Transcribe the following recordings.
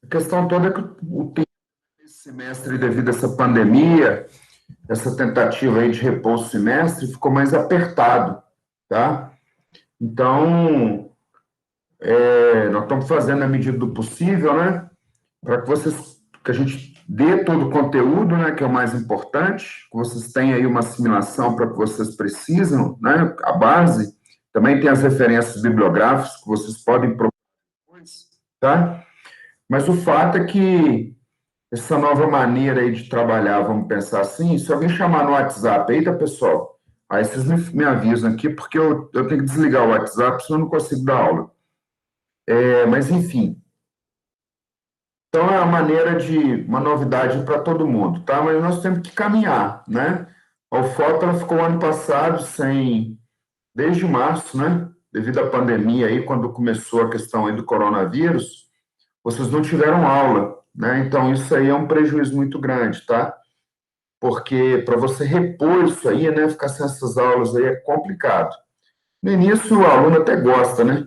A questão toda é que o tempo desse semestre, devido a essa pandemia, essa tentativa aí de repor o semestre, ficou mais apertado, tá? Então, nós estamos fazendo a medida do possível, né? Para que a gente dê todo o conteúdo, né? Que é o mais importante, que vocês tenham aí uma assimilação para que vocês precisam, né? A base. Também tem as referências bibliográficas que vocês podem procurar depois, tá? Mas o fato é que essa nova maneira aí de trabalhar, vamos pensar assim, se alguém chamar no WhatsApp, eita, pessoal, aí vocês me avisam aqui, porque eu tenho que desligar o WhatsApp, senão eu não consigo dar aula. Mas, enfim, então é uma maneira de, uma novidade para todo mundo, tá? Mas nós temos que caminhar, né? A UFOP, ela ficou ano passado desde março, né? Devido à pandemia aí, quando começou a questão aí do coronavírus, vocês não tiveram aula, né? Então, isso aí é um prejuízo muito grande, tá? Porque para você repor isso aí, né, ficar sem essas aulas aí é complicado. No início, o aluno até gosta, né?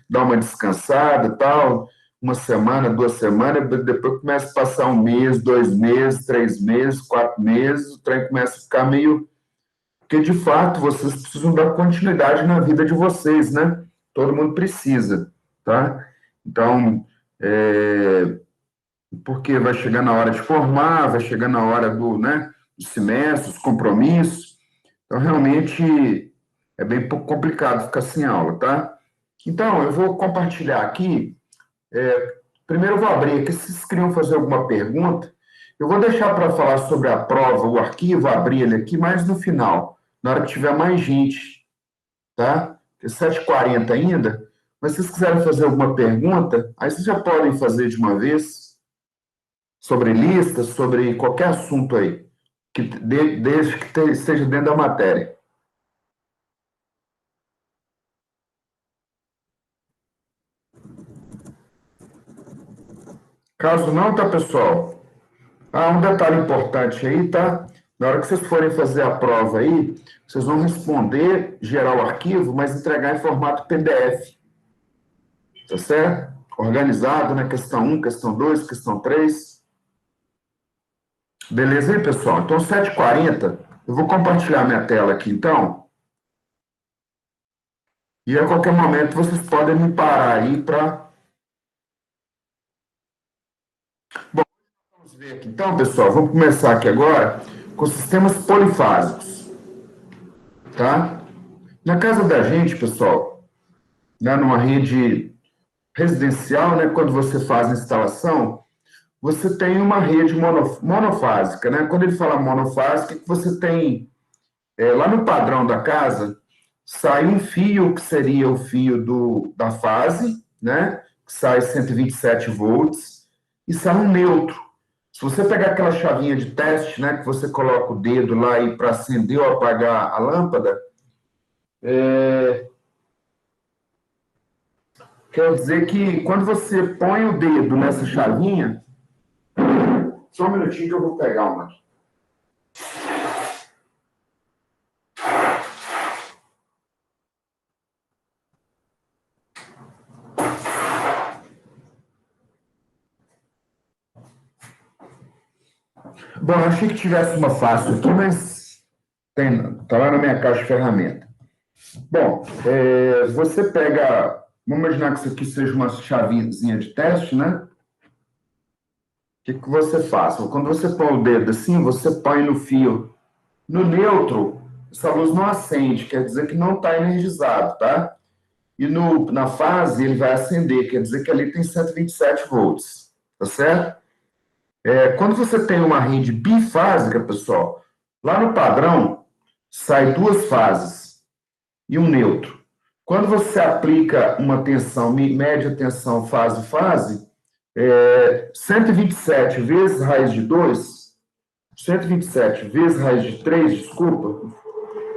Dá uma descansada e tal, uma semana, 2 semanas, depois começa a passar 1 mês, 2 meses, 3 meses, 4 meses, o trem começa a ficar meio. Porque, de fato, vocês precisam dar continuidade na vida de vocês, né? Todo mundo precisa, tá? Então, porque vai chegar na hora de formar, vai chegar na hora né, do semestre, os compromissos. Então, realmente, é bem pouco complicado ficar sem aula, tá? Então, eu vou compartilhar aqui. Primeiro, eu vou abrir aqui. Se vocês queriam fazer alguma pergunta, eu vou deixar para falar sobre a prova, o arquivo, abrir ele aqui, mais no final, na hora que tiver mais gente, tá? É 7h40 ainda, mas se vocês quiserem fazer alguma pergunta, aí vocês já podem fazer de uma vez, sobre listas, sobre qualquer assunto aí, desde que esteja dentro da matéria. Caso não, tá, pessoal? Um detalhe importante aí, tá? Na hora que vocês forem fazer a prova aí, vocês vão responder, gerar o arquivo, mas entregar em formato PDF. Tá certo? Organizado, né? Questão 1, questão 2, questão 3. Beleza aí, pessoal? Então, 7h40, eu vou compartilhar minha tela aqui, então. E a qualquer momento vocês podem me parar aí para. Bom, vamos ver aqui. Então, pessoal, vamos começar aqui agora com sistemas polifásicos, tá? Na casa da gente, pessoal, né, numa rede residencial, né, quando você faz a instalação, você tem uma rede monofásica, né? Quando ele fala monofásica, que você tem lá no padrão da casa, sai um fio que seria o fio da fase, né? Que sai 127 volts, e sai um neutro. Se você pegar aquela chavinha de teste, né, que você coloca o dedo lá e para acender ou apagar a lâmpada, quer dizer que quando você põe o dedo nessa chavinha, só um minutinho que eu vou pegar uma aqui. Bom, eu achei que tivesse uma fácil aqui, mas tá lá na minha caixa de ferramenta. Bom, você pega, vamos imaginar que isso aqui seja uma chavinha de teste, né? O que você faz? Quando você põe o dedo assim, você põe no fio, no neutro, essa luz não acende, quer dizer que não está energizado, tá? E na fase ele vai acender, quer dizer que ali tem 127 volts, tá certo? Quando você tem uma rede bifásica, pessoal, lá no padrão sai 2 fases e um neutro. Quando você aplica uma tensão, média tensão fase-fase, 127 vezes raiz de 2, 127 vezes raiz de 3, desculpa,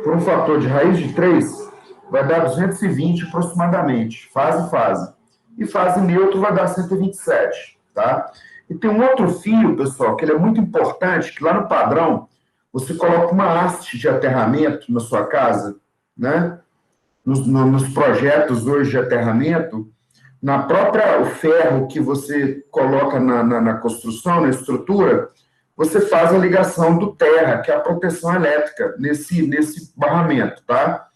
por um fator de raiz de 3, vai dar 220 aproximadamente, fase-fase. E fase neutro vai dar 127, tá? E tem um outro fio, pessoal, que ele é muito importante, que lá no padrão, você coloca uma haste de aterramento na sua casa, né? Nos projetos hoje de aterramento, na própria o ferro que você coloca na construção, na estrutura, você faz a ligação do terra, que é a proteção elétrica, nesse barramento, tá?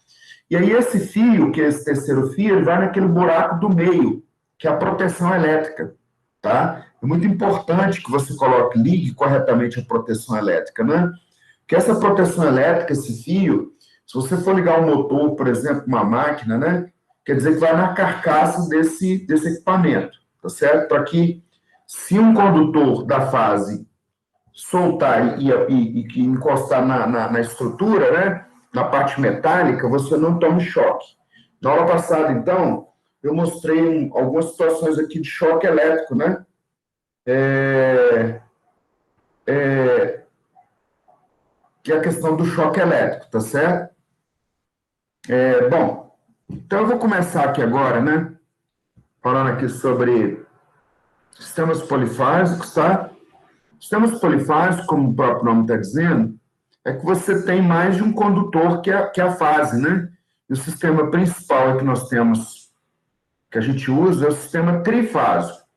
E aí esse fio, que é esse terceiro fio, ele vai naquele buraco do meio, que é a proteção elétrica, tá? É muito importante que você coloque, ligue corretamente a proteção elétrica, né? Porque essa proteção elétrica, esse fio, se você for ligar um motor, por exemplo, uma máquina, né? Quer dizer que vai na carcaça desse equipamento, tá certo? Para que, se um condutor da fase soltar e encostar na estrutura, né? Na parte metálica, você não toma choque. Na aula passada, então, eu mostrei algumas situações aqui de choque elétrico, né? Que é a questão do choque elétrico, tá certo? Bom, então eu vou começar aqui agora, né? Falando aqui sobre sistemas polifásicos, tá? Sistemas polifásicos, como o próprio nome está dizendo, é que você tem mais de um condutor que é a fase, né? E o sistema principal que nós temos, que a gente usa, é o sistema trifásico.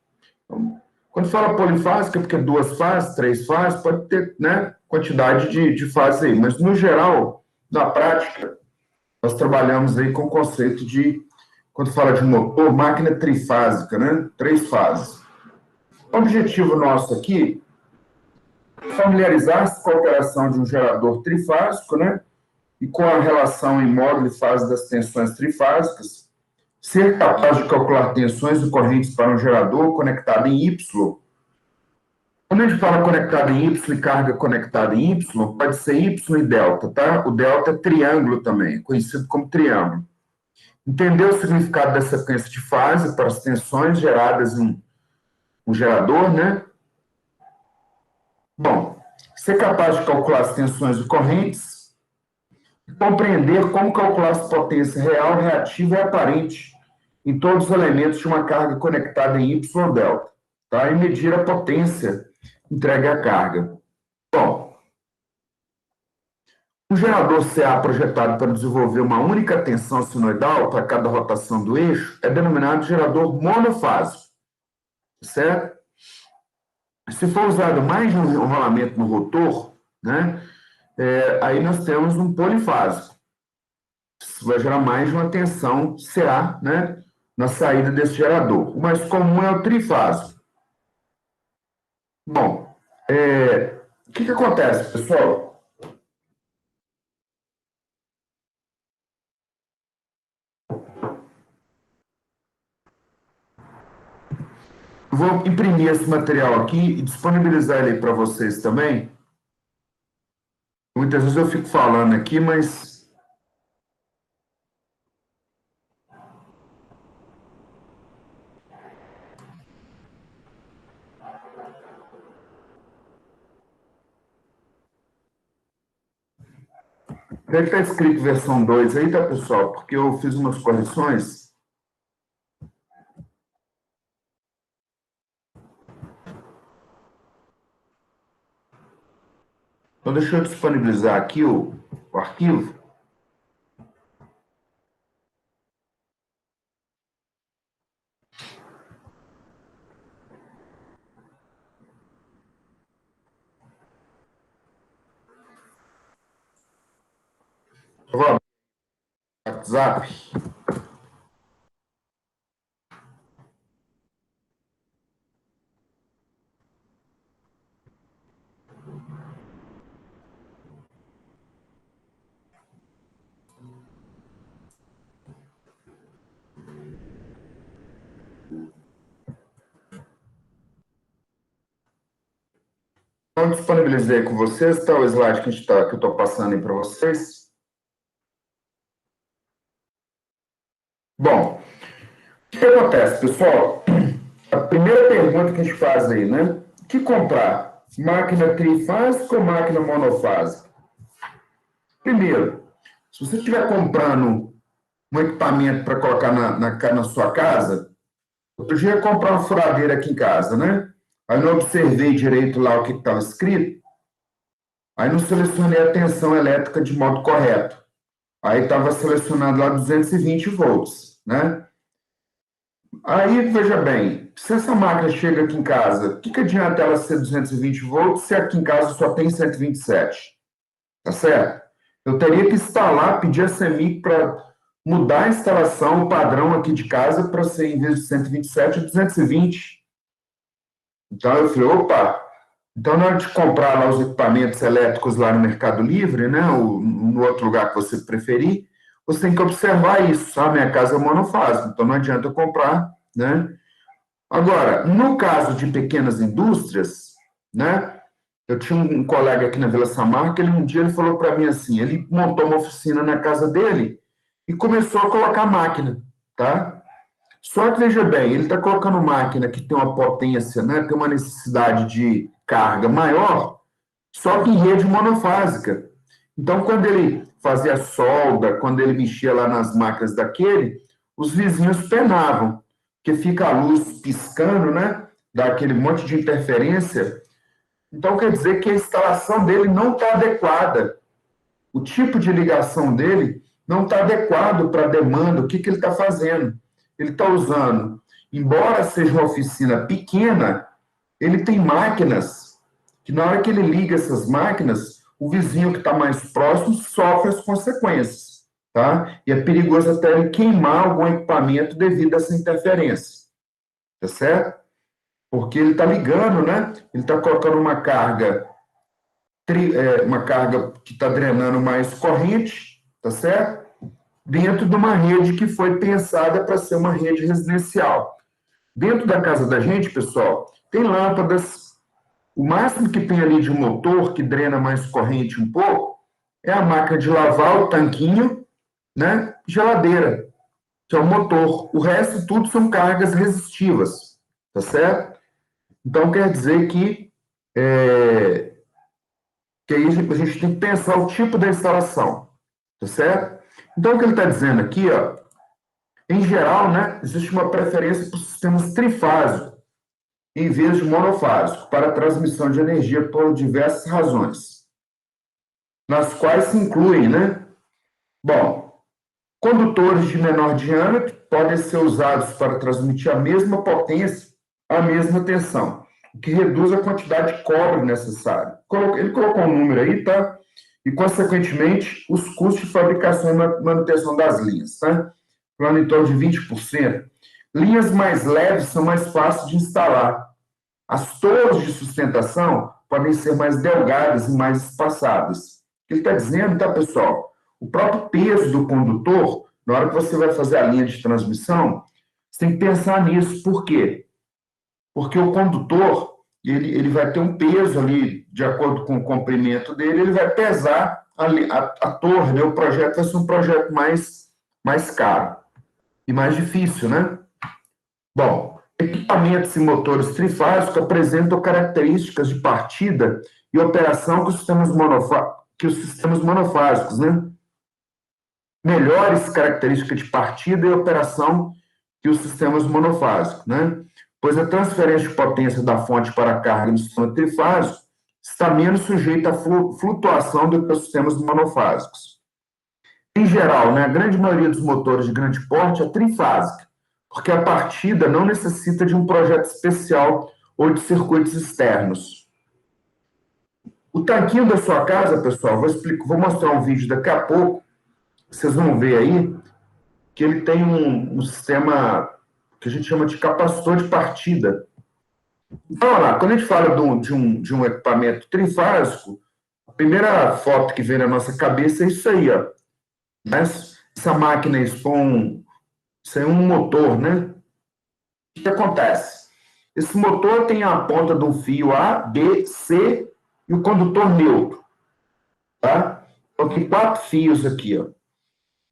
Então, quando fala polifásico, é porque duas fases, três fases, pode ter, né, quantidade de fases aí. Mas, no geral, na prática, nós trabalhamos aí com o conceito de, quando fala de motor, máquina trifásica, né? Três fases. O objetivo nosso aqui é familiarizar-se com a operação de um gerador trifásico, né? E com a relação em módulo e fase das tensões trifásicas, ser capaz de calcular tensões e correntes para um gerador conectado em Y. Quando a gente fala conectado em Y e carga conectada em Y, pode ser Y e delta, tá? O delta é triângulo também, conhecido como triângulo. Entender o significado dessa sequência de fase para as tensões geradas em um gerador, né? Bom, ser capaz de calcular as tensões e correntes, compreender como calcular a potência real, reativa e aparente em todos os elementos de uma carga conectada em Y ou delta, tá? E medir a potência entregue à carga. Bom, um gerador CA projetado para desenvolver uma única tensão sinoidal para cada rotação do eixo é denominado gerador monofásico, certo? Se for usado mais de um rolamento no rotor, né, aí nós temos um polifásico. Isso vai gerar mais de uma tensão CA, né, na saída desse gerador. O mais comum é o trifásico. Bom, o que acontece, pessoal? Vou imprimir esse material aqui e disponibilizar ele para vocês também. Muitas vezes eu fico falando aqui, mas deve estar escrito versão 2 aí, tá, pessoal? Porque eu fiz umas correções. Então, deixa eu disponibilizar aqui o arquivo. Eu vou abrir o WhatsApp. Então, disponibilizei com vocês, está o slide que eu estou passando aí para vocês. Bom, o que acontece, pessoal? A primeira pergunta que a gente faz aí, né? O que comprar? Máquina trifásica ou máquina monofásica? Primeiro, se você estiver comprando um equipamento para colocar na sua casa, outro dia eu comprei uma furadeira aqui em casa, né? Aí eu não observei direito lá o que estava escrito, aí não selecionei a tensão elétrica de modo correto. Aí estava selecionado lá 220 volts, né? Aí, veja bem, se essa máquina chega aqui em casa, o que adianta ela ser 220 volts se aqui em casa só tem 127? Tá certo? Eu teria que instalar, pedir a CEMIG para mudar a instalação, o padrão aqui de casa, para ser, em vez de 127, 220. Então, eu falei, opa, então na hora de comprar lá os equipamentos elétricos lá no Mercado Livre, né, ou no outro lugar que você preferir, você tem que observar isso, sabe? Minha casa é monofásica, então não adianta eu comprar, né? Agora, no caso de pequenas indústrias, né? Eu tinha um colega aqui na Vila Samar que um dia ele falou para mim assim, ele montou uma oficina na casa dele e começou a colocar máquina, tá? Só que veja bem, ele está colocando máquina que tem uma potência, né? Tem uma necessidade de carga maior, só que em rede monofásica. Então, quando ele fazia solda, quando ele mexia lá nas máquinas daquele, os vizinhos penavam, porque fica a luz piscando, né? Dá aquele monte de interferência. Então, quer dizer que a instalação dele não está adequada. O tipo de ligação dele não está adequado para a demanda, o que ele está fazendo. Ele está usando, embora seja uma oficina pequena, ele tem máquinas que, na hora que ele liga essas máquinas, o vizinho que está mais próximo sofre as consequências, tá? E é perigoso até ele queimar algum equipamento devido a essa interferência, tá certo? Porque ele está ligando, né? Ele está colocando uma carga que está drenando mais corrente, tá certo? Dentro de uma rede que foi pensada para ser uma rede residencial. Dentro da casa da gente, pessoal, tem lâmpadas. O máximo que tem ali de motor que drena mais corrente um pouco é a máquina de lavar, o tanquinho, né? Geladeira, que é o motor. O resto tudo são cargas resistivas, tá certo? Então quer dizer que aí a gente tem que pensar o tipo da instalação, tá certo? Então, o que ele está dizendo aqui, ó, em geral, né, existe uma preferência por sistemas trifásicos em vez de monofásico para a transmissão de energia por diversas razões, nas quais se incluem, né, bom, condutores de menor diâmetro podem ser usados para transmitir a mesma potência, a mesma tensão, o que reduz a quantidade de cobre necessária. Ele colocou um número aí, tá? E, consequentemente, os custos de fabricação e manutenção das linhas, tá? Falando em torno de 20%. Linhas mais leves são mais fáceis de instalar. As torres de sustentação podem ser mais delgadas e mais espaçadas. O que ele está dizendo, tá, pessoal? O próprio peso do condutor, na hora que você vai fazer a linha de transmissão, você tem que pensar nisso. Por quê? Porque o condutor, ele vai ter um peso ali, de acordo com o comprimento dele, ele vai pesar a torre, né? O projeto vai ser um projeto mais caro e mais difícil, né? Bom, equipamentos e motores trifásicos apresentam características de partida e operação que os sistemas monofásicos, né? Melhores características de partida e operação que os sistemas monofásicos, né? Pois a transferência de potência da fonte para a carga no sistema trifásico está menos sujeita à flutuação do que os sistemas monofásicos. Em geral, né, a grande maioria dos motores de grande porte é trifásica, porque a partida não necessita de um projeto especial ou de circuitos externos. O tanquinho da sua casa, pessoal, vou mostrar um vídeo daqui a pouco, vocês vão ver aí, que ele tem um sistema que a gente chama de capacitor de partida. Então, olha lá, quando a gente fala de um equipamento trifásico, a primeira foto que vem na nossa cabeça é isso aí, ó. Essa máquina expõe, isso é um motor, né? O que acontece? Esse motor tem a ponta do fio A, B, C e o condutor neutro, tá? Então, tem 4 fios aqui, ó.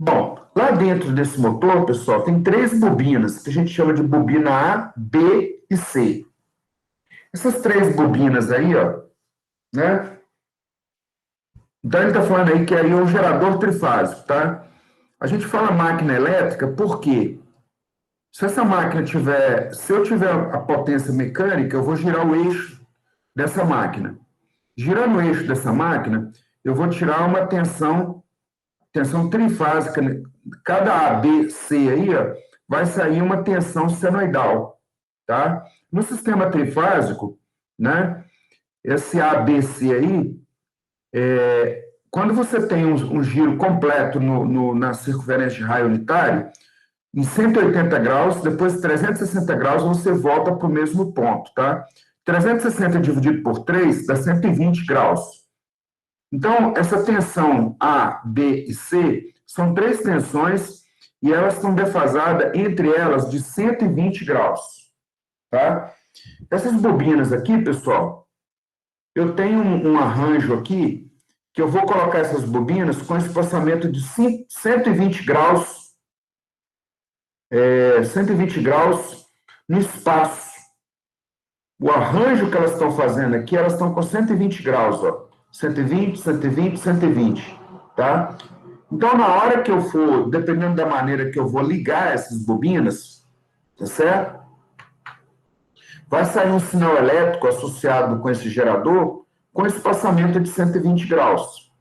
Bom, lá dentro desse motor, pessoal, tem 3 bobinas, que a gente chama de bobina A, B e C. Essas 3 bobinas aí, ó, né? Então, ele está falando aí que aí é um gerador trifásico, tá? A gente fala máquina elétrica por quê? Se essa máquina tiver, se eu tiver a potência mecânica, eu vou girar o eixo dessa máquina. Girando o eixo dessa máquina, eu vou tirar uma tensão trifásica, né? Cada A, B, C aí, ó, vai sair uma tensão senoidal, tá? No sistema trifásico, né, esse ABC aí, quando você tem um giro completo na circunferência de raio unitário, em 180 graus, depois de 360 graus, você volta para o mesmo ponto, tá? 360 dividido por 3 dá 120 graus. Então, essa tensão A, B e C são três tensões e elas estão defasadas entre elas de 120 graus, tá? Essas bobinas aqui, pessoal, eu tenho um arranjo aqui que eu vou colocar essas bobinas com espaçamento de 120 graus, 120 graus no espaço. O arranjo que elas estão fazendo aqui, elas estão com 120 graus, ó. 120, 120, 120, tá? Então, na hora que eu for, dependendo da maneira que eu vou ligar essas bobinas, tá certo? Vai sair um sinal elétrico associado com esse gerador com espaçamento de 120 graus.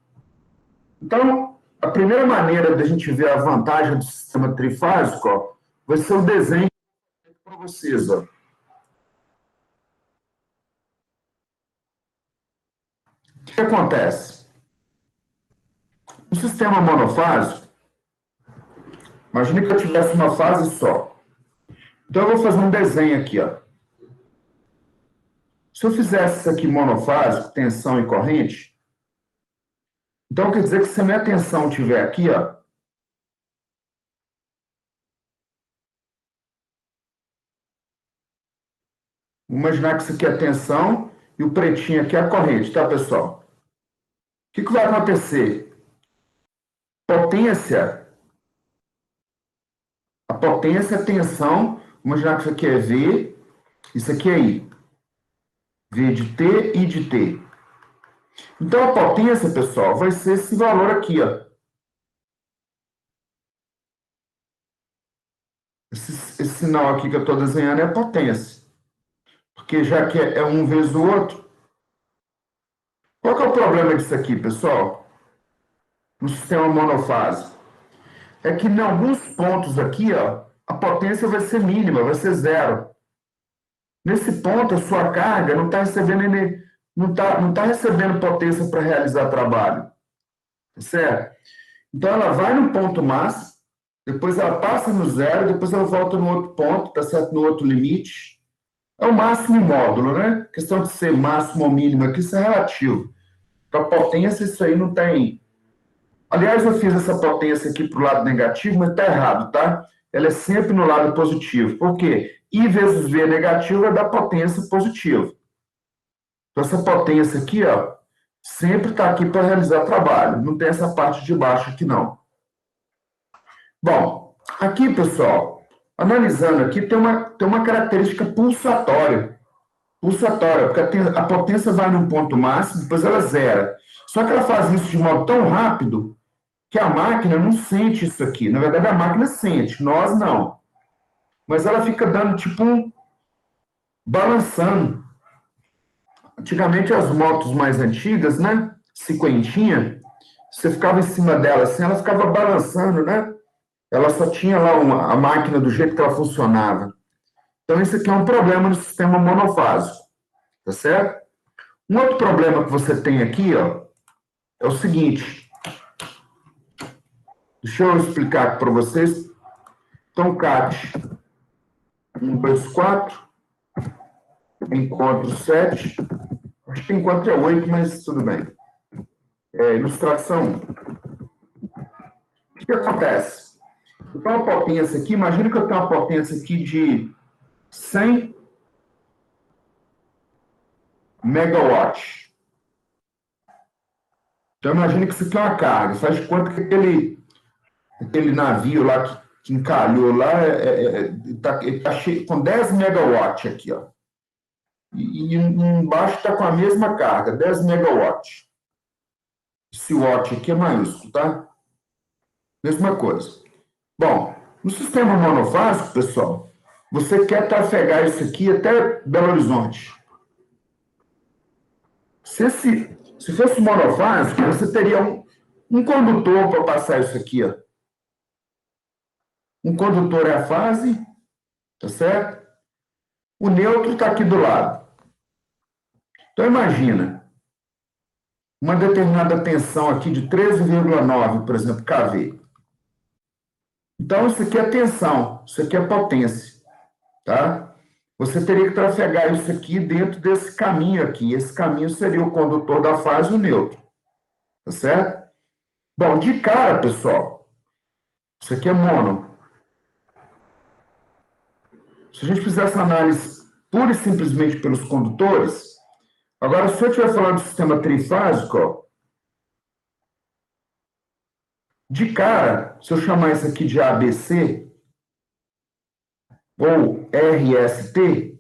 Então, a primeira maneira da gente ver a vantagem do sistema trifásico, ó, vai ser o desenho para vocês, ó. O que acontece? No sistema monofásico, imagine que eu tivesse uma fase só. Então, eu vou fazer um desenho aqui, ó. Se eu fizesse isso aqui monofásico, tensão e corrente, então quer dizer que se a minha tensão estiver aqui, ó, vamos imaginar que isso aqui é a tensão e o pretinho aqui é a corrente, tá, pessoal? O que vai acontecer? A potência é a tensão, vamos imaginar que isso aqui é V, isso aqui é I. V de T, I de T. Então, a potência, pessoal, vai ser esse valor aqui, ó. Esse sinal aqui que eu estou desenhando é a potência. Porque já que é um vezes o outro. Qual que é o problema disso aqui, pessoal? No sistema monofásico? É que em alguns pontos aqui, ó, a potência vai ser mínima, vai ser zero. Nesse ponto, a sua carga não está recebendo, não tá recebendo potência para realizar trabalho. Certo? Então, ela vai no ponto máximo, depois ela passa no zero, depois ela volta no outro ponto, tá certo? No outro limite. É o máximo módulo, né? A questão de ser máximo ou mínimo aqui, isso é relativo. Para potência, isso aí não tem. Aliás, eu fiz essa potência aqui para o lado negativo, mas está errado, tá? Ela é sempre no lado positivo. Por quê? I vezes V negativo é da potência positiva. Então, essa potência aqui, ó, sempre está aqui para realizar trabalho. Não tem essa parte de baixo aqui, não. Bom, aqui, pessoal, analisando aqui, tem uma característica pulsatória. Pulsatória, porque a potência vai num ponto máximo, depois ela zera. Só que ela faz isso de modo tão rápido que a máquina não sente isso aqui. Na verdade, a máquina sente, nós não. Mas ela fica dando tipo balançando. Antigamente, as motos mais antigas, né? Cinquentinha, você ficava em cima dela assim, ela ficava balançando, né? Ela só tinha lá a máquina do jeito que ela funcionava. Então, isso aqui é um problema no sistema monofásico, tá certo? Um outro problema que você tem aqui, ó, é o seguinte. Deixa eu explicar aqui para vocês. Então, CAT 1, 2, 4, encontro 7, acho que encontro é 8, mas tudo bem. Ilustração 1. O que acontece? Então, a potência aqui, imagina que eu tenho uma potência aqui de 100 megawatts. Então, imagina que isso aqui é uma carga. Faz de conta que aquele navio lá que encalhou lá tá cheio, com 10 megawatts aqui, ó. E embaixo está com a mesma carga, 10 megawatts. Esse watt aqui é maiúsculo, tá? Mesma coisa. Bom, no sistema monofásico, pessoal, você quer trafegar isso aqui até Belo Horizonte. Se fosse monofásico, você teria um condutor para passar isso aqui, ó. Um condutor é a fase, tá certo? O neutro está aqui do lado. Então, imagina, uma determinada tensão aqui de 13,9, por exemplo, kV. Então, isso aqui é tensão, isso aqui é potência, tá? Você teria que trafegar isso aqui dentro desse caminho aqui. Esse caminho seria o condutor da fase e o neutro, tá certo? Bom, de cara, pessoal, isso aqui é mono. Se a gente fizesse análise pura e simplesmente pelos condutores, agora, se eu estiver falando do sistema trifásico, ó, de cara, se eu chamar isso aqui de ABC ou RST,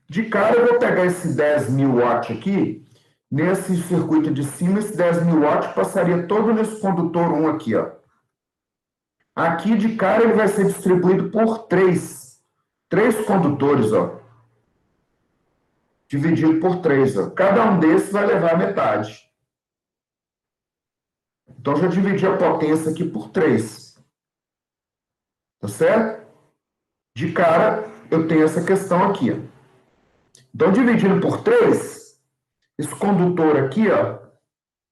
de cara eu vou pegar esse 10.000 watts aqui, nesse circuito de cima, esse 10.000 watts passaria todo nesse condutor 1 aqui, ó. Aqui de cara ele vai ser distribuído por três condutores, ó. Dividido por 3, ó. Cada um desses vai levar a metade. Então, já dividi a potência aqui por 3. Tá certo? De cara, eu tenho essa questão aqui, ó. Então, dividindo por 3, esse condutor aqui, ó,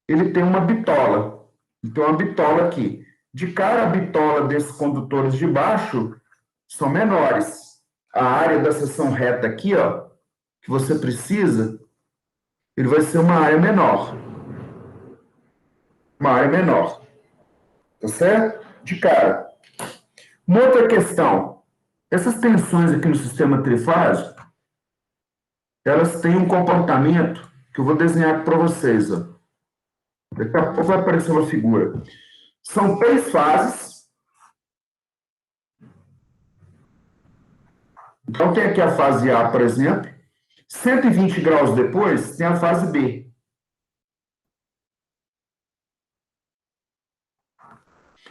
ele tem uma bitola. Então, uma bitola aqui. De cara, a bitola desses condutores de baixo são menores. A área da seção reta aqui, ó, que você precisa, ele vai ser uma área menor. Uma área menor. Tá certo? De cara. Uma outra questão. Essas tensões aqui no sistema trifásico, elas têm um comportamento que eu vou desenhar aqui para vocês, ó. Daqui a pouco vai aparecer uma figura. São 3 fases. Então, tem aqui a fase A, por exemplo. 120 graus depois, tem a fase B.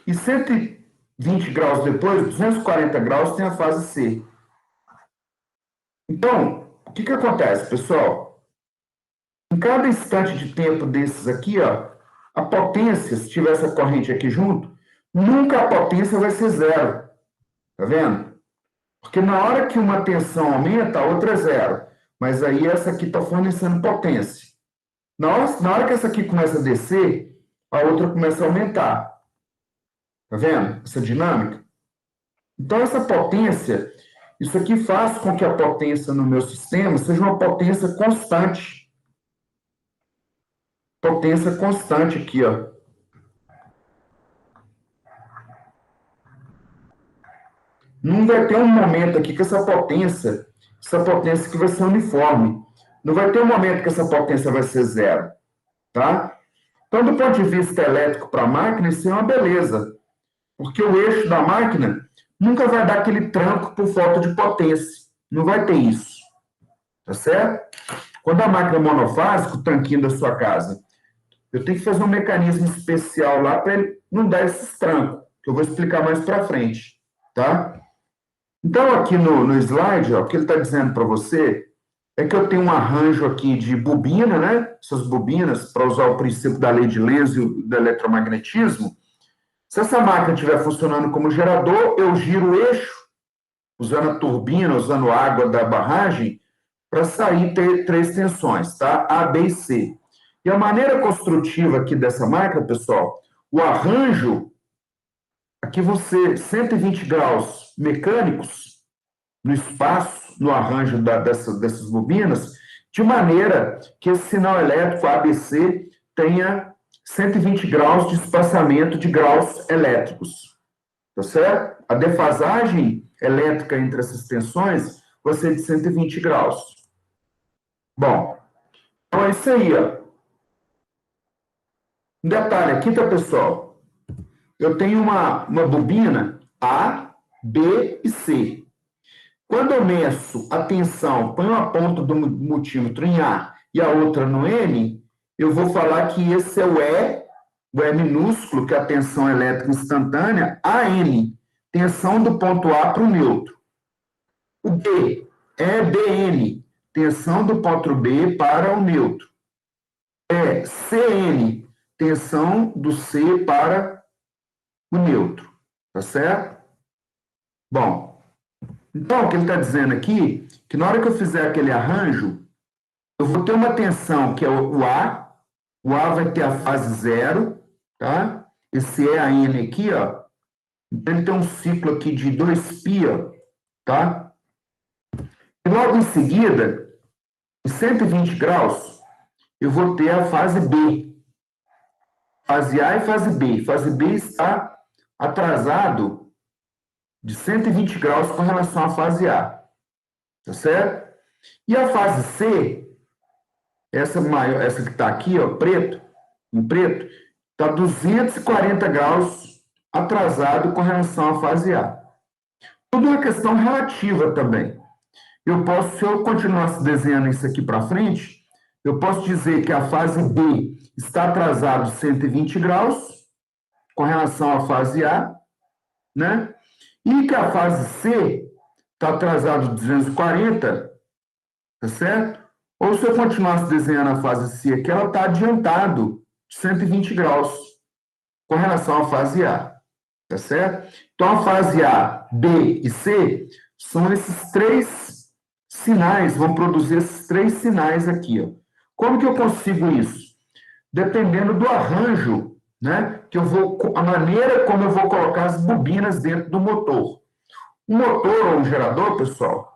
E 120 graus depois, 240 graus, tem a fase C. Então, o que acontece, pessoal? Em cada instante de tempo desses aqui, ó, a potência, se tiver essa corrente aqui junto, nunca a potência vai ser zero. Tá vendo? Porque na hora que uma tensão aumenta, a outra é zero. Mas aí essa aqui está fornecendo potência. Na hora que essa aqui começa a descer, a outra começa a aumentar. Tá vendo? Essa dinâmica. Então, essa potência, isso aqui faz com que a potência no meu sistema seja uma potência constante. Potência constante aqui, ó. Não vai ter um momento aqui que essa potência aqui vai ser uniforme. Não vai ter um momento que essa potência vai ser zero, tá? Então, do ponto de vista elétrico para a máquina, isso é uma beleza, porque o eixo da máquina nunca vai dar aquele tranco por falta de potência. Não vai ter isso, tá certo? Quando a máquina é monofásica, o tanquinho da sua casa, eu tenho que fazer um mecanismo especial lá para ele não dar esses trancos, que eu vou explicar mais para frente, tá? Então, aqui no slide, ó, o que ele está dizendo para você é que eu tenho um arranjo aqui de bobina, né? Essas bobinas, para usar o princípio da lei de Lenz e do eletromagnetismo. Se essa máquina estiver funcionando como gerador, eu giro o eixo, usando a turbina, usando a água da barragem, para sair ter 3 tensões, tá? A, B e C. E a maneira construtiva aqui dessa máquina, pessoal, o arranjo, aqui vão ser 120 graus mecânicos no espaço, no arranjo dessas bobinas, de maneira que esse sinal elétrico ABC tenha 120 graus de espaçamento de graus elétricos. Tá certo? A defasagem elétrica entre essas tensões vai ser de 120 graus. Bom, então é isso aí, ó. Um detalhe aqui, tá, pessoal? Eu tenho uma bobina A, B e C. Quando eu meço a tensão, ponho a ponta do multímetro em A e a outra no N, eu vou falar que esse é o E minúsculo, que é a tensão elétrica instantânea, AN, tensão do ponto A para o neutro. O B é BN, tensão do ponto B para o neutro. É CN, tensão do C para o neutro. Tá certo? Bom, então o que ele está dizendo aqui, que na hora que eu fizer aquele arranjo, eu vou ter uma tensão que é o A vai ter a fase zero, tá? Esse EAN aqui, ó, então ele tem um ciclo aqui de 2π, ó, tá? E logo em seguida, em 120 graus, eu vou ter a fase B. Fase A e fase B. Fase B está atrasado de 120 graus com relação à fase A. Tá certo? E a fase C, essa maior, essa que está aqui, ó, em preto, está 240 graus atrasado com relação à fase A. Tudo uma questão relativa também. Eu posso, se eu continuasse desenhando isso aqui para frente, eu posso dizer que a fase B está atrasado 120 graus com relação à fase A, né? E que a fase C está atrasado 240, tá certo? Ou se eu continuasse desenhando a fase C aqui, ela está adiantado 120 graus com relação à fase A, tá certo? Então, a fase A, B e C são esses três sinais, vão produzir esses três sinais aqui, ó. Como que eu consigo isso? Dependendo do arranjo, né? Que eu vou, a maneira como eu vou colocar as bobinas dentro do motor. Um motor ou um gerador, pessoal,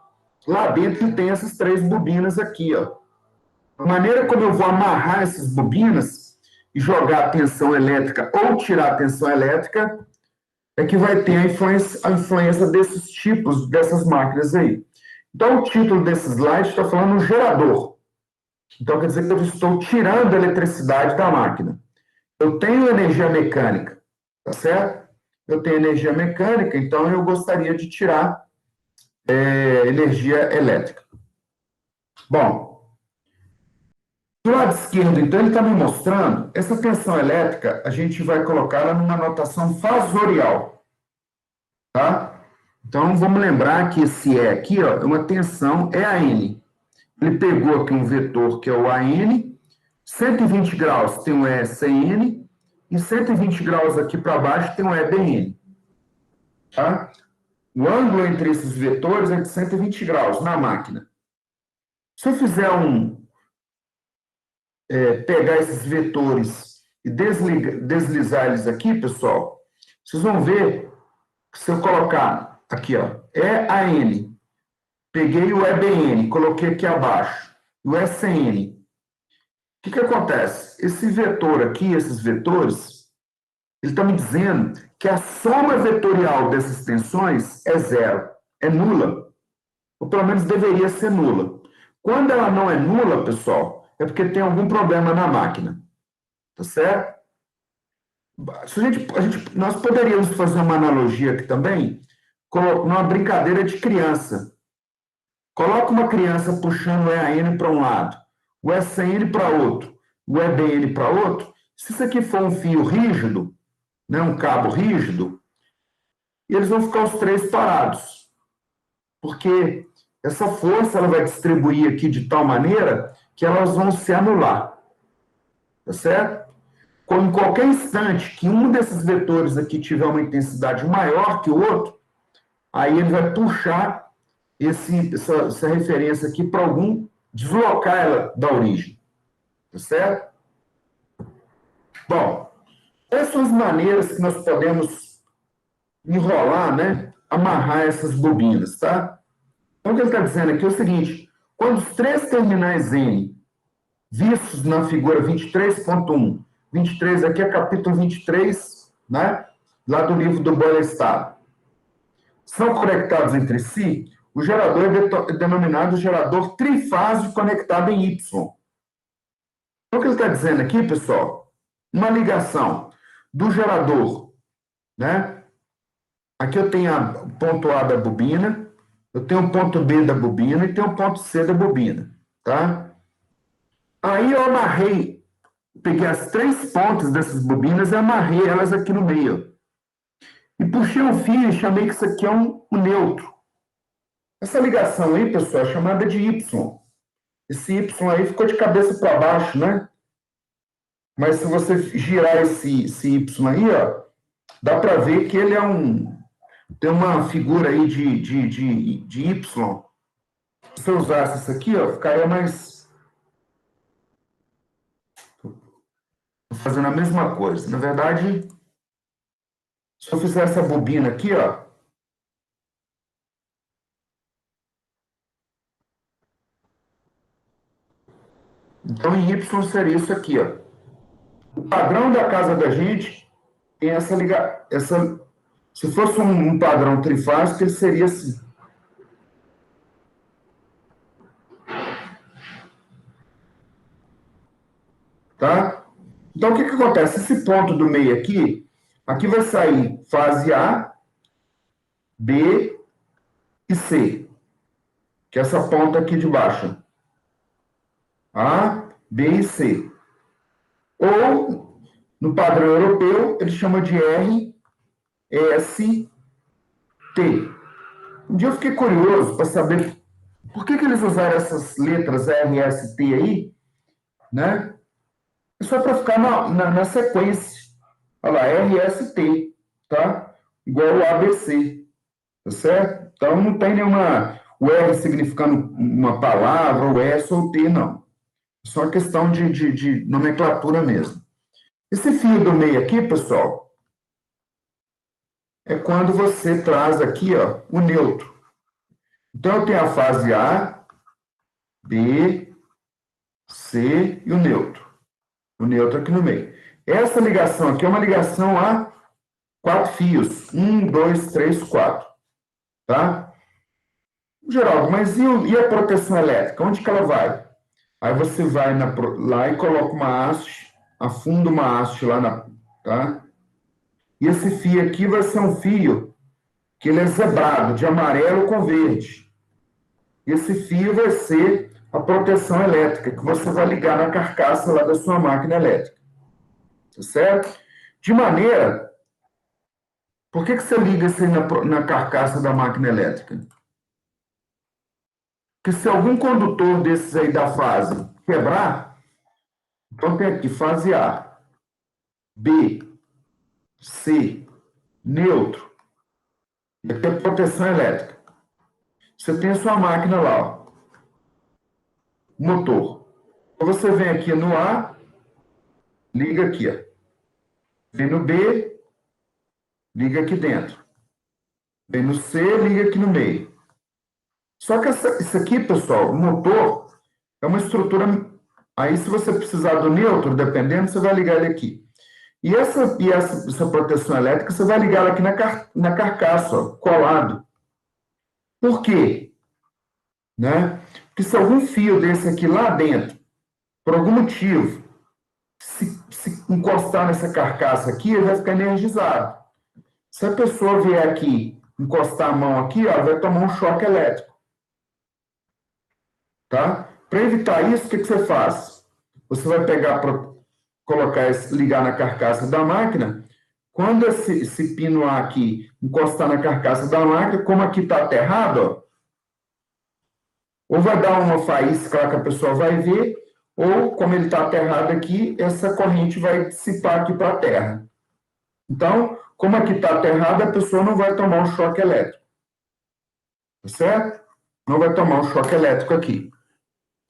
lá dentro tem essas três bobinas aqui, ó. A maneira como eu vou amarrar essas bobinas e jogar a tensão elétrica ou tirar a tensão elétrica é que vai ter a influência desses tipos, dessas máquinas aí. Então, o título desse slide está falando no gerador. Então, quer dizer que eu estou tirando a eletricidade da máquina. Eu tenho energia mecânica, tá certo? Eu tenho energia mecânica, então eu gostaria de tirar energia elétrica. Bom, do lado esquerdo, então, ele está me mostrando, essa tensão elétrica, a gente vai colocá-la numa notação fasorial, tá? Então, vamos lembrar que esse E aqui, ó, é uma tensão EAN. Ele pegou aqui um vetor que é o AN, 120 graus tem um ESN, e 120 graus aqui para baixo tem um EBN, tá? O ângulo entre esses vetores é de 120 graus na máquina. Se eu fizer pegar esses vetores e deslizar eles aqui, pessoal, vocês vão ver que se eu colocar aqui, ó, EAN, peguei o EBN, coloquei aqui abaixo, o SN, o que acontece? Esse vetor aqui, esses vetores, ele está me dizendo que a soma vetorial dessas tensões é zero, é nula, ou pelo menos deveria ser nula. Quando ela não é nula, pessoal, é porque tem algum problema na máquina. Tá certo? Nós poderíamos fazer uma analogia aqui também, numa brincadeira de criança. Coloca uma criança puxando o EAN para um lado, o SN para outro, o EBN para outro. Se isso aqui for um fio rígido, né, um cabo rígido, eles vão ficar os três parados. Porque essa força ela vai distribuir aqui de tal maneira que elas vão se anular. Tá certo? Em qualquer instante que um desses vetores aqui tiver uma intensidade maior que o outro, aí ele vai puxar essa referência aqui para deslocar ela da origem. Tá certo? Bom, essas são as maneiras que nós podemos enrolar, né? Amarrar essas bobinas, tá? Então, o que ele está dizendo aqui é o seguinte: quando os três terminais N, vistos na figura 23.1, 23 aqui é capítulo 23, né? Lá do livro do Boyle-Stable, são conectados entre si, o gerador é denominado gerador trifásico conectado em Y. Então, o que ele está dizendo aqui, pessoal? Uma ligação do gerador, né? Aqui eu tenho o ponto A da bobina, eu tenho o ponto B da bobina e tenho o ponto C da bobina, tá? Aí eu peguei as três pontas dessas bobinas e amarrei elas aqui no meio. E puxei um fio e chamei que isso aqui é um neutro. Essa ligação aí, pessoal, é chamada de Y. Esse Y aí ficou de cabeça para baixo, né? Mas se você girar esse Y aí, ó, dá para ver que ele tem uma figura aí de Y. Se eu usasse isso aqui, ó, ficaria mais... Estou fazendo a mesma coisa. Na verdade, se eu fizer essa bobina aqui, ó, então em Y seria isso aqui, ó. O padrão da casa da gente tem essa, se fosse um padrão trifásico, ele seria assim. Tá? Então, o que acontece? Esse ponto do meio aqui vai sair fase A, B e C, que é essa ponta aqui de baixo. A, B e C. Ou, no padrão europeu, ele chama de R, S, T. Um dia eu fiquei curioso para saber por que eles usaram essas letras R, S, T aí, né? Só para ficar na sequência. Olha lá, R, S, T, tá? Igual o ABC, tá certo? Então não tem nenhuma... O R significando uma palavra, o S ou o T, não. É só questão de nomenclatura mesmo. Esse fio do meio aqui, pessoal, é quando você traz aqui, ó, o neutro. Então, eu tenho a fase A, B, C e o neutro. O neutro aqui no meio. Essa ligação aqui é uma ligação a 4 fios. 1, 2, 3, 4. Tá? Geraldo, mas e a proteção elétrica? Onde que ela vai? Aí você vai lá e coloca uma haste, afunda uma haste lá tá? E esse fio aqui vai ser um fio que ele é zebrado, de amarelo com verde. Esse fio vai ser a proteção elétrica, que você vai ligar na carcaça lá da sua máquina elétrica. Tá certo? De maneira... Por que você liga isso aí na carcaça da máquina elétrica? Porque se algum condutor desses aí da fase quebrar, então tem aqui fase A, B, C, neutro, e aqui é proteção elétrica. Você tem a sua máquina lá, ó, motor. Então você vem aqui no A, liga aqui, ó. Vem no B, liga aqui dentro. Vem no C, liga aqui no meio. Só que isso aqui, pessoal, o motor é uma estrutura... Aí, se você precisar do neutro, dependendo, você vai ligar ele aqui. E essa proteção elétrica, você vai ligar ela aqui na carcaça, ó, colado. Por quê? Né? Porque se algum fio desse aqui lá dentro, por algum motivo, se encostar nessa carcaça aqui, ele vai ficar energizado. Se a pessoa vier aqui, encostar a mão aqui, ó, vai tomar um choque elétrico. Tá? Para evitar isso, o que você faz? Você vai pegar, colocar, ligar na carcaça da máquina. Quando esse pino A aqui encostar na carcaça da máquina, como aqui está aterrado, ó, ou vai dar uma faísca lá que a pessoa vai ver, ou, como ele está aterrado aqui, essa corrente vai dissipar aqui para a terra. Então, como aqui está aterrado, a pessoa não vai tomar um choque elétrico. Tá certo? Não vai tomar um choque elétrico aqui.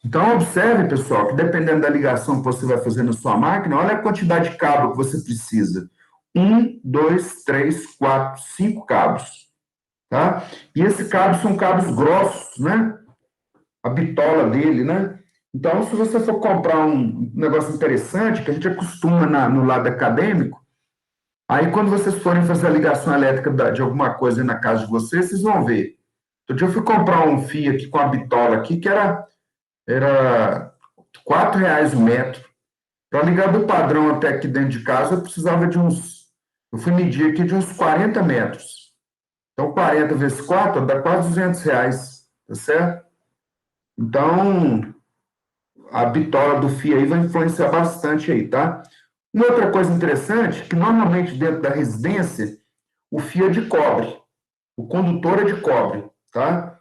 Então, observe, pessoal, que dependendo da ligação que você vai fazer na sua máquina, olha a quantidade de cabo que você precisa. 1, 2, 3, 4, 5 cabos. Tá? E esses cabos são cabos grossos, né? A bitola dele, né? Então, se você for comprar um negócio interessante, que a gente acostuma no lado acadêmico, aí quando vocês forem fazer a ligação elétrica de alguma coisa na casa de vocês vão ver. Outro dia eu fui comprar um fio aqui com a bitola aqui, que era R$ 4 o metro. Para ligar do padrão até aqui dentro de casa, eu precisava eu fui medir aqui de uns 40 metros. Então, 40 vezes 4 dá quase R$ 200, tá certo? Então, a bitola do fio aí vai influenciar bastante aí, tá? Uma outra coisa interessante, que normalmente dentro da residência, o fio é de cobre. O condutor é de cobre, tá?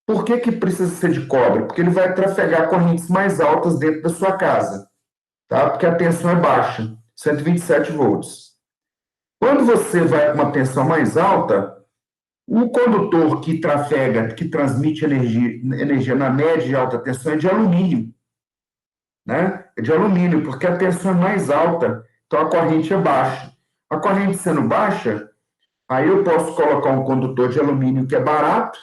Por que precisa ser de cobre? Porque ele vai trafegar correntes mais altas dentro da sua casa, tá? Porque a tensão é baixa, 127 volts. Quando você vai com uma tensão mais alta, o condutor que trafega, que transmite energia na média de alta tensão é de alumínio, né? É de alumínio, porque a tensão é mais alta, então a corrente é baixa. A corrente sendo baixa, aí eu posso colocar um condutor de alumínio que é barato,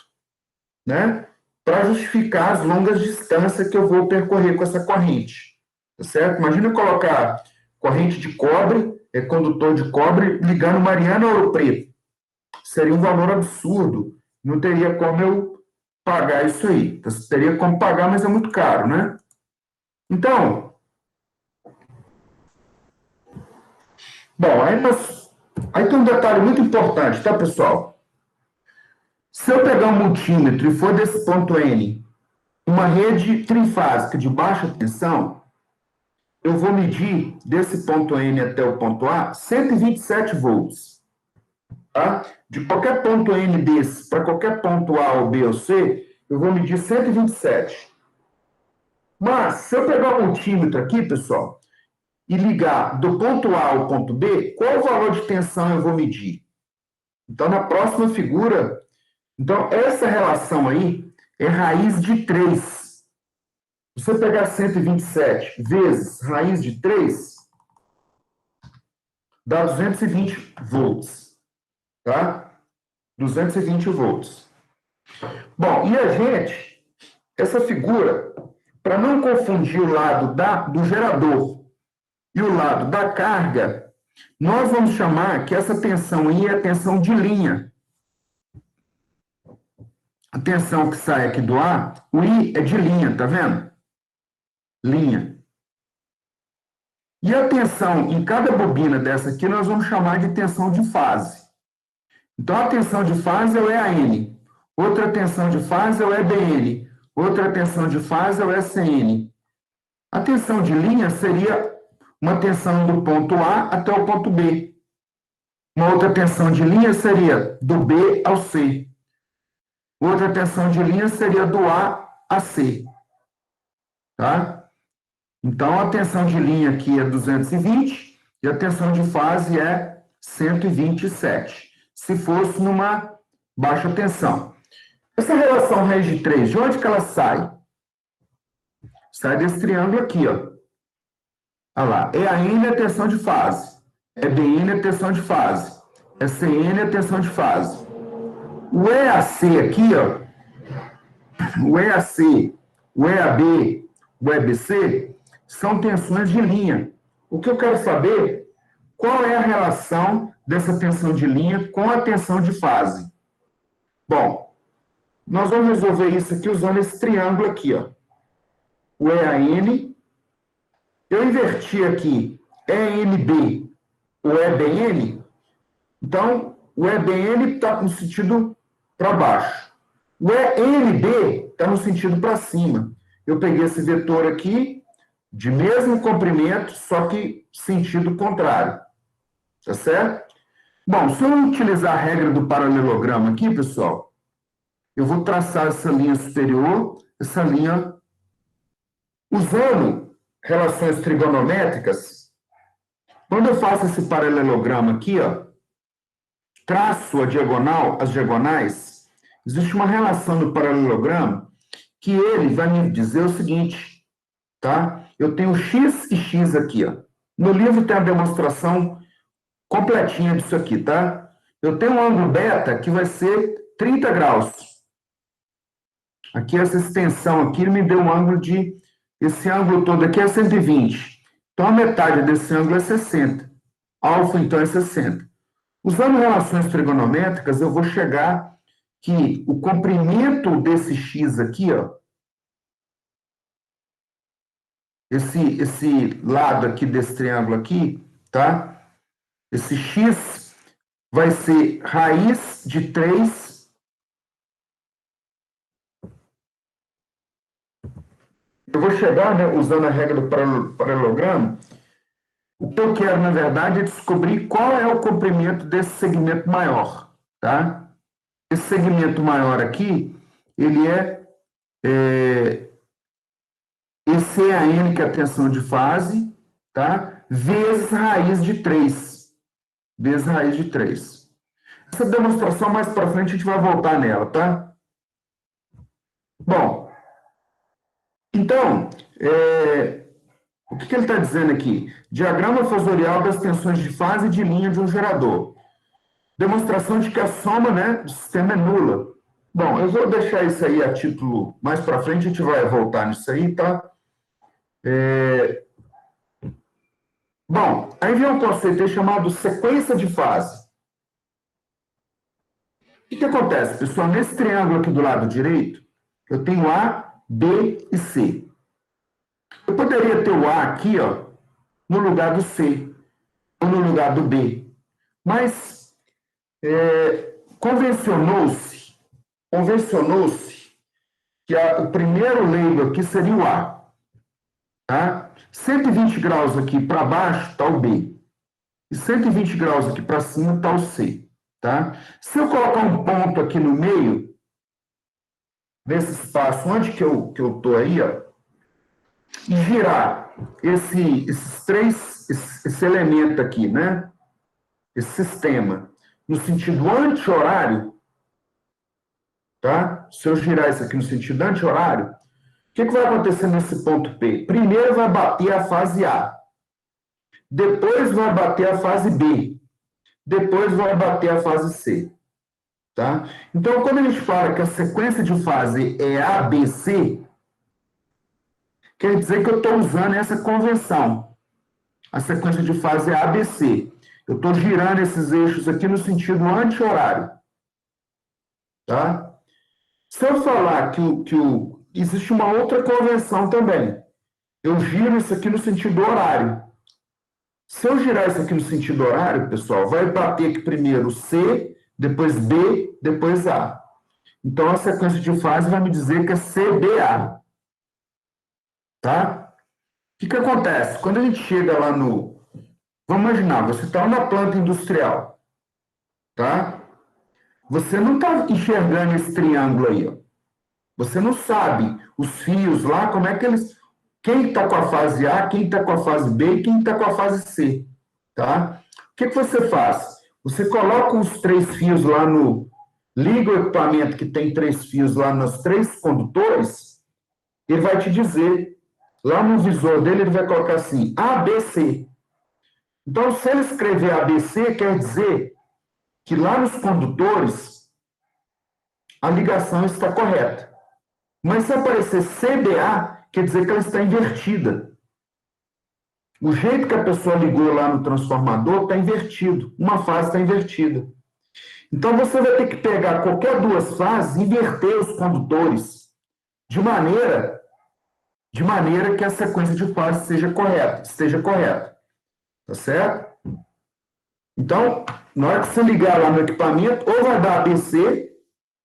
né? Para justificar as longas distâncias que eu vou percorrer com essa corrente, tá certo? Imagina colocar corrente de cobre, condutor de cobre, ligando Mariana a Ouro Preto. Seria um valor absurdo. Não teria como eu pagar isso aí. Teria como pagar, mas é muito caro, né? Então, bom, aí tem um detalhe muito importante, tá, pessoal? Se eu pegar um multímetro e for desse ponto N, uma rede trifásica de baixa tensão, eu vou medir desse ponto N até o ponto A 127 volts. Tá? De qualquer ponto N desse para qualquer ponto A ou B ou C, eu vou medir 127. Mas, se eu pegar o multímetro aqui, pessoal, e ligar do ponto A ao ponto B, qual o valor de tensão eu vou medir? Então, na próxima figura, então, essa relação aí é raiz de 3. Se você pegar 127 vezes raiz de 3, dá 220 volts, tá? 220 volts. Bom, e a gente, essa figura, para não confundir o lado do gerador e o lado da carga, nós vamos chamar que essa tensão aí é a tensão de linha. A tensão que sai aqui do A, o I é de linha, tá vendo? Linha. E a tensão em cada bobina dessa aqui nós vamos chamar de tensão de fase. Então, a tensão de fase é o EAN. Outra tensão de fase é o EBN. Outra tensão de fase é o SN. A tensão de linha seria uma tensão do ponto A até o ponto B. Uma outra tensão de linha seria do B ao C. Outra tensão de linha seria do A a C. Tá? Então, a tensão de linha aqui é 220 e a tensão de fase é 127, se fosse numa baixa tensão. Essa relação raiz de 3, de onde que ela sai? Sai desse triângulo aqui, ó. Olha lá, EAN é a tensão de fase, EBN é a tensão de fase, SN é a tensão de fase. O EAC aqui, ó, o EAC, o EAB, o EBC, são tensões de linha. O que eu quero saber, qual é a relação dessa tensão de linha com a tensão de fase? Bom, nós vamos resolver isso aqui usando esse triângulo aqui, ó. O EAN, eu inverti aqui ENB, o EBN, então o EBN está no sentido para baixo. O ENB está no sentido para cima. Eu peguei esse vetor aqui, de mesmo comprimento, só que sentido contrário. Tá certo? Bom, se eu utilizar a regra do paralelogramo aqui, pessoal, eu vou traçar essa linha superior, essa linha, usando relações trigonométricas. Quando eu faço esse paralelogramo aqui, ó, traço a diagonal, as diagonais, existe uma relação no paralelogramo que ele vai me dizer o seguinte, tá? Eu tenho x e x aqui, ó. No livro tem a demonstração completinha disso aqui, tá? Eu tenho um ângulo beta que vai ser 30 graus. Aqui essa extensão aqui me deu um ângulo de... Esse ângulo todo aqui é 120. Então, a metade desse ângulo é 60. Alfa, então, é 60. Usando relações trigonométricas, eu vou chegar que o comprimento desse x aqui, ó, esse lado aqui desse triângulo aqui, tá? Esse x vai ser raiz de 3. Eu vou chegar, né, usando a regra do paralelogramo. O que eu quero, na verdade, é descobrir qual é o comprimento desse segmento maior, tá? Esse segmento maior aqui, ele esse EAN, que é a tensão de fase, tá? Vezes raiz de 3. vezes raiz de 3. Essa demonstração, mais para frente, a gente vai voltar nela, tá? Bom, então, o que ele está dizendo aqui? Diagrama fasorial das tensões de fase e de linha de um gerador. Demonstração de que a soma, né, do sistema é nula. Bom, eu vou deixar isso aí a título mais para frente, a gente vai voltar nisso aí, tá? Bom, aí vem um conceito aí chamado sequência de fase. O que acontece, pessoal? Nesse triângulo aqui do lado direito, eu tenho A, B e C. Eu poderia ter o A aqui, ó, no lugar do C, ou no lugar do B. Mas convencionou-se que o primeiro leigo aqui seria o A. Tá? 120 graus aqui para baixo está o B. E 120 graus aqui para cima está o C. Tá? Se eu colocar um ponto aqui no meio, nesse espaço onde que eu estou aí, ó, e girar esse elemento aqui, né? Esse sistema, no sentido anti-horário, tá? Se eu girar isso aqui no sentido anti-horário, o que vai acontecer nesse ponto P? Primeiro vai bater a fase A, depois vai bater a fase B, depois vai bater a fase C. Tá? Então, quando a gente fala que a sequência de fase é ABC, quer dizer que eu estou usando essa convenção. A sequência de fase é ABC. Eu estou girando esses eixos aqui no sentido anti-horário. Tá? Se eu falar existe uma outra convenção também. Eu giro isso aqui no sentido horário. Se eu girar isso aqui no sentido horário, pessoal, vai bater aqui primeiro C, depois B, depois A. Então, a sequência de fase vai me dizer que é CBA. Tá? O que acontece? Quando a gente chega lá no... Vamos imaginar, você está numa planta industrial. Tá? Você não está enxergando esse triângulo aí. Ó. Você não sabe os fios lá, como é que eles... Quem está com a fase A, quem está com a fase B e quem está com a fase C. Tá? O que você faz? Você coloca os 3 fios lá no... Liga o equipamento que tem 3 fios lá nos 3 condutores, ele vai te dizer, lá no visor dele, ele vai colocar assim, ABC. Então, se ele escrever ABC, quer dizer que lá nos condutores, a ligação está correta. Mas se aparecer CBA, quer dizer que ela está invertida. O jeito que a pessoa ligou lá no transformador está invertido. Uma fase está invertida. Então, você vai ter que pegar qualquer 2 fases e inverter os condutores de maneira que a sequência de fases esteja correta. Tá certo? Então, na hora que você ligar lá no equipamento, ou vai dar ABC,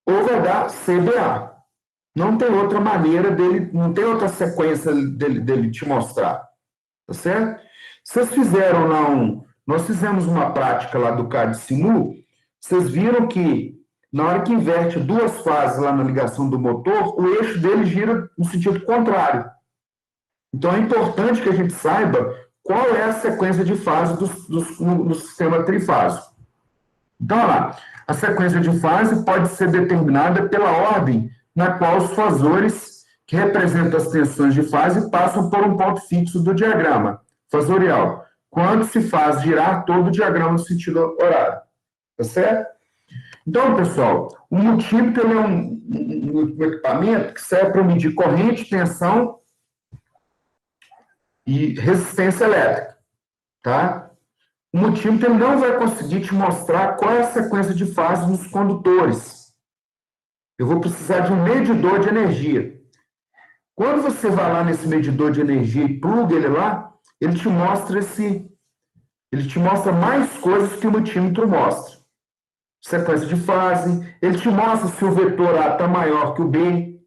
ou vai dar CBA. Não tem outra maneira dele, não tem outra sequência dele te mostrar. Tá certo? Vocês fizeram lá nós fizemos uma prática lá do CAD Simu, vocês viram que na hora que inverte 2 fases lá na ligação do motor, o eixo dele gira no sentido contrário. Então é importante que a gente saiba qual é a sequência de fases no sistema trifásico. Então, olha lá, a sequência de fase pode ser determinada pela ordem na qual os fasores que representam as tensões de fase passam por um ponto fixo do diagrama fasorial, quando se faz girar todo o diagrama no sentido horário. Tá certo? Então, pessoal, o multímetro é um equipamento que serve para medir corrente, tensão e resistência elétrica. Tá? O multímetro ele não vai conseguir te mostrar qual é a sequência de fases nos condutores. Eu vou precisar de um medidor de energia. Quando você vai lá nesse medidor de energia e pluga ele lá, ele te mostra mais coisas que o multímetro mostra. Sequência de fase, ele te mostra se o vetor A está maior que o B,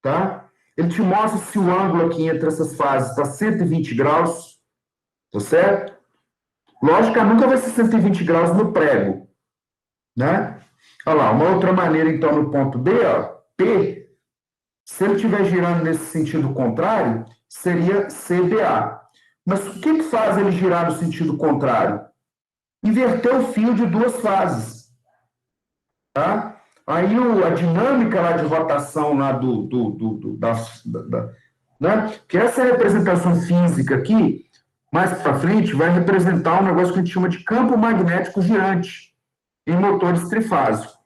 tá? Ele te mostra se o ângulo aqui entre essas fases está 120 graus, tá certo? Lógico que nunca vai ser 120 graus no prego, né? Olha lá, uma outra maneira, então, no ponto B, ó, P, se ele estiver girando nesse sentido contrário, seria CBA. Mas o que faz ele girar no sentido contrário? inverter o fio de duas fases, tá? Aí a dinâmica lá de rotação lá né? Que essa representação física aqui, mais para frente, vai representar um negócio que a gente chama de campo magnético girante em motores trifásicos,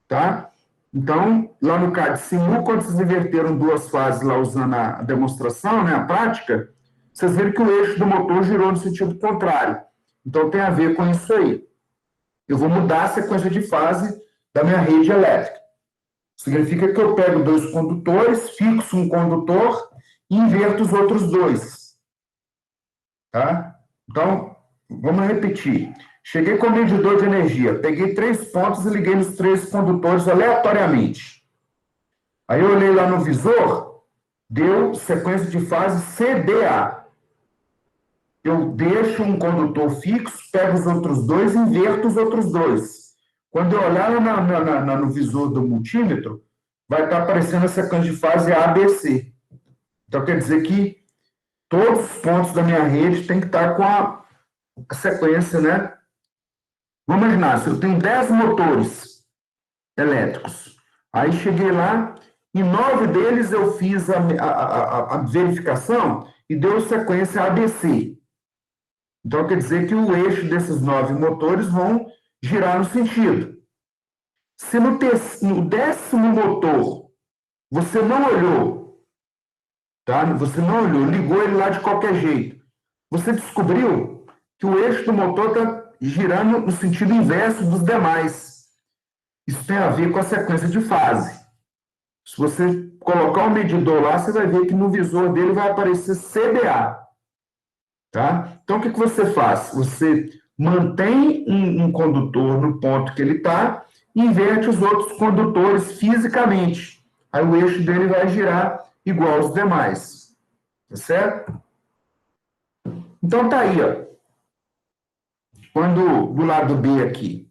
tá? Então, lá no CAD Simu, quando vocês inverteram duas fases lá usando a demonstração, né, a prática, vocês viram que o eixo do motor girou no sentido contrário. Então, tem a ver com isso aí. Eu vou mudar a sequência de fase da minha rede elétrica. Significa que eu pego dois condutores, fixo um condutor e inverto os outros dois. Tá? Então, vamos repetir. Cheguei com o medidor de energia, peguei 3 pontos e liguei nos 3 condutores aleatoriamente. Aí eu olhei lá no visor, deu sequência de fase CDA. Eu deixo um condutor fixo, pego os outros dois e inverto os outros dois. Quando eu olhar no visor do multímetro, vai estar aparecendo a sequência de fase ABC. Então, quer dizer que todos os pontos da minha rede têm que estar com a sequência, né? Vamos imaginar, se eu tenho 10 motores elétricos, aí cheguei lá, em 9 deles eu fiz a verificação e deu sequência ABC. Então, quer dizer que o eixo desses 9 motores vão girar no sentido. Se no 10º motor você não olhou, tá? Você não olhou, ligou ele lá de qualquer jeito, você descobriu que o eixo do motor está girando no sentido inverso dos demais. Isso tem a ver com a sequência de fase. Se você colocar um medidor lá, você vai ver que no visor dele vai aparecer CDA. Tá? Então, o que você faz? Você mantém um condutor no ponto que ele está e inverte os outros condutores fisicamente. Aí o eixo dele vai girar igual aos demais. Tá certo? Então, tá aí, ó. Quando do lado B aqui,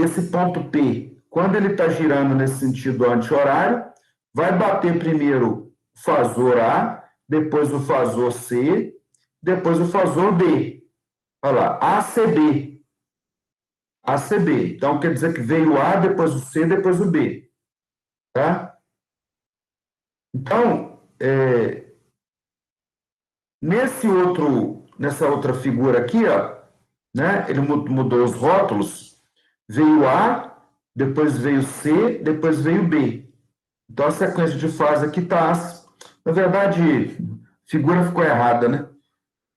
esse ponto P, quando ele está girando nesse sentido anti-horário, vai bater primeiro o fasor A, depois o fasor C, depois o fasor B. Olha lá, ACB. ACB. Então, quer dizer que veio o A, depois o C, depois o B. Tá? Então, nessa outra figura aqui, ó, né, ele mudou os rótulos, veio A, depois veio C, depois veio B. Então, a sequência de fase aqui está... Na verdade, a figura ficou errada, né?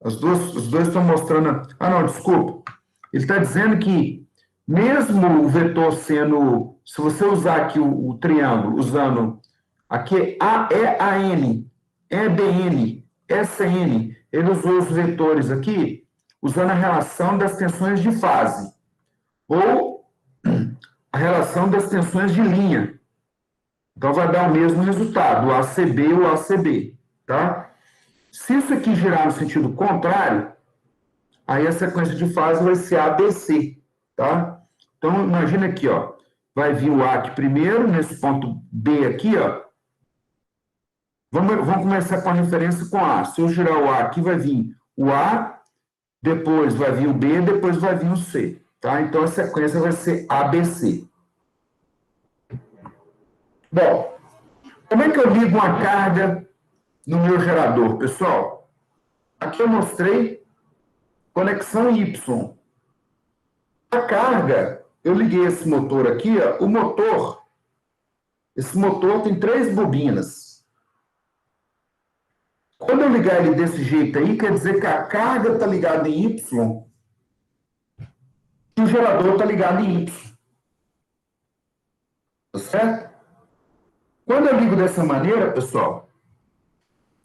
Os dois estão mostrando... Ah, não, desculpa. Ele está dizendo que, mesmo o vetor sendo... Se você usar aqui o triângulo, usando... Aqui é AN, EBN, SN. Ele usou os vetores aqui, usando a relação das tensões de fase. Ou a relação das tensões de linha. Então, vai dar o mesmo resultado, o ACB e o ACB, tá? Se isso aqui girar no sentido contrário, aí a sequência de fase vai ser ABC, tá? Então, imagina aqui, ó, vai vir o A aqui primeiro, nesse ponto B aqui, ó. Vamos começar com a referência com A. Se eu girar o A aqui, vai vir o A, depois vai vir o B, depois vai vir o C, tá? Então, a sequência vai ser ABC. Bom, como é que eu ligo uma carga no meu gerador, pessoal? Aqui eu mostrei conexão Y. A carga, eu liguei esse motor aqui, ó, esse motor tem 3 bobinas. Quando eu ligar ele desse jeito aí, quer dizer que a carga está ligada em Y e o gerador está ligado em Y. Tá certo? Quando eu ligo dessa maneira, pessoal,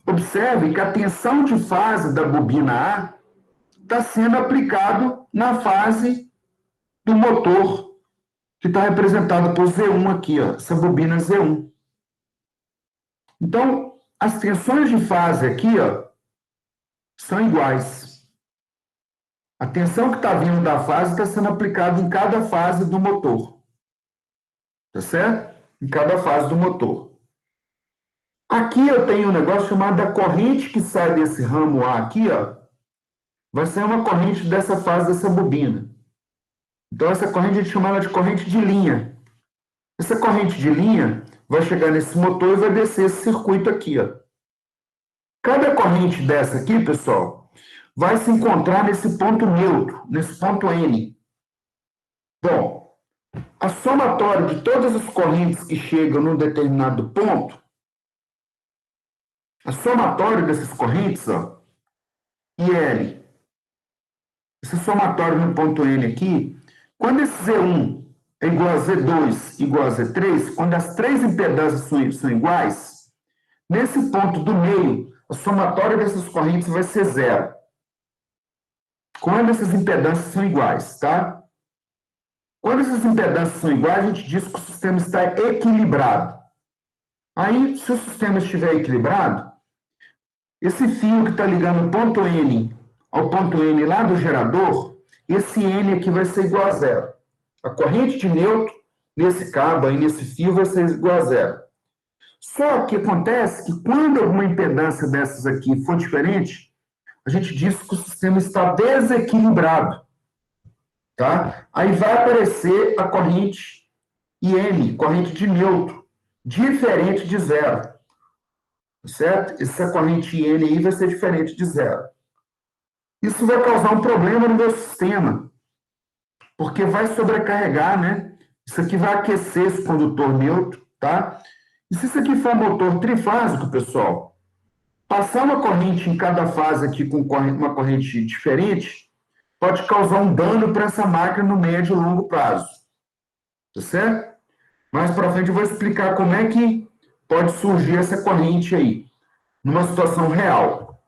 observe que a tensão de fase da bobina A está sendo aplicado na fase do motor, que está representado por Z1 aqui, ó, essa bobina Z1. Então, as tensões de fase aqui, ó, são iguais. A tensão que está vindo da fase está sendo aplicada em cada fase do motor. Tá certo? Em cada fase do motor. Aqui eu tenho um negócio chamado a corrente que sai desse ramo A aqui, ó, vai ser uma corrente dessa fase dessa bobina. Então, essa corrente a gente chama ela de corrente de linha. Essa corrente de linha vai chegar nesse motor e vai descer esse circuito aqui, ó. Cada corrente dessa aqui, pessoal, vai se encontrar nesse ponto neutro, nesse ponto N. Bom, a somatória de todas as correntes que chegam num determinado ponto, a somatória dessas correntes, ó, IL, esse somatório no ponto N aqui, quando esse Z1 é igual a Z2 igual a Z3, quando as três impedâncias são iguais, nesse ponto do meio, a somatória dessas correntes vai ser zero. Quando essas impedâncias são iguais, tá? Quando essas impedâncias são iguais, a gente diz que o sistema está equilibrado. Aí, se o sistema estiver equilibrado, esse fio que está ligando o ponto N ao ponto N lá do gerador, esse N aqui vai ser igual a zero. A corrente de neutro nesse cabo aí, nesse fio, vai ser igual a zero. Só que acontece que quando alguma impedância dessas aqui for diferente, a gente diz que o sistema está desequilibrado. Tá? Aí vai aparecer a corrente IM, corrente de neutro, diferente de zero. Certo? Essa corrente IN aí vai ser diferente de zero. Isso vai causar um problema no meu sistema, porque vai sobrecarregar, né? Isso aqui vai aquecer esse condutor neutro, tá? E se isso aqui for um motor trifásico, pessoal, passar uma corrente em cada fase aqui com uma corrente diferente, pode causar um dano para essa máquina no médio e longo prazo. Tá certo? Mais para frente eu vou explicar como é que pode surgir essa corrente aí, numa situação real.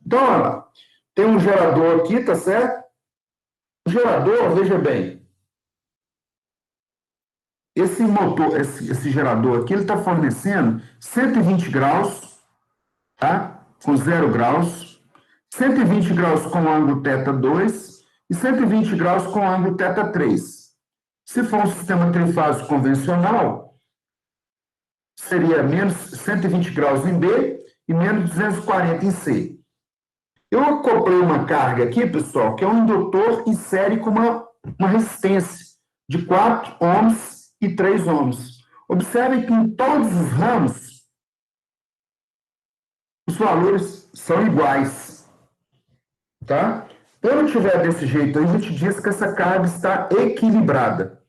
Então, olha lá, tem um gerador aqui, tá certo? O gerador, veja bem, esse motor, esse gerador aqui, ele está fornecendo 120 graus, tá? Com 0 graus, 120 graus com ângulo θ2 e 120 graus com ângulo θ3. Se for um sistema trifásico convencional, seria menos 120 graus em B e menos 240 em C. Eu acoplei uma carga aqui, pessoal, que é um indutor em série com uma resistência de 4 ohms e 3 ohms. Observem que em todos os ramos, os valores são iguais. Tá? Quando tiver desse jeito, a gente diz que essa carga está equilibrada.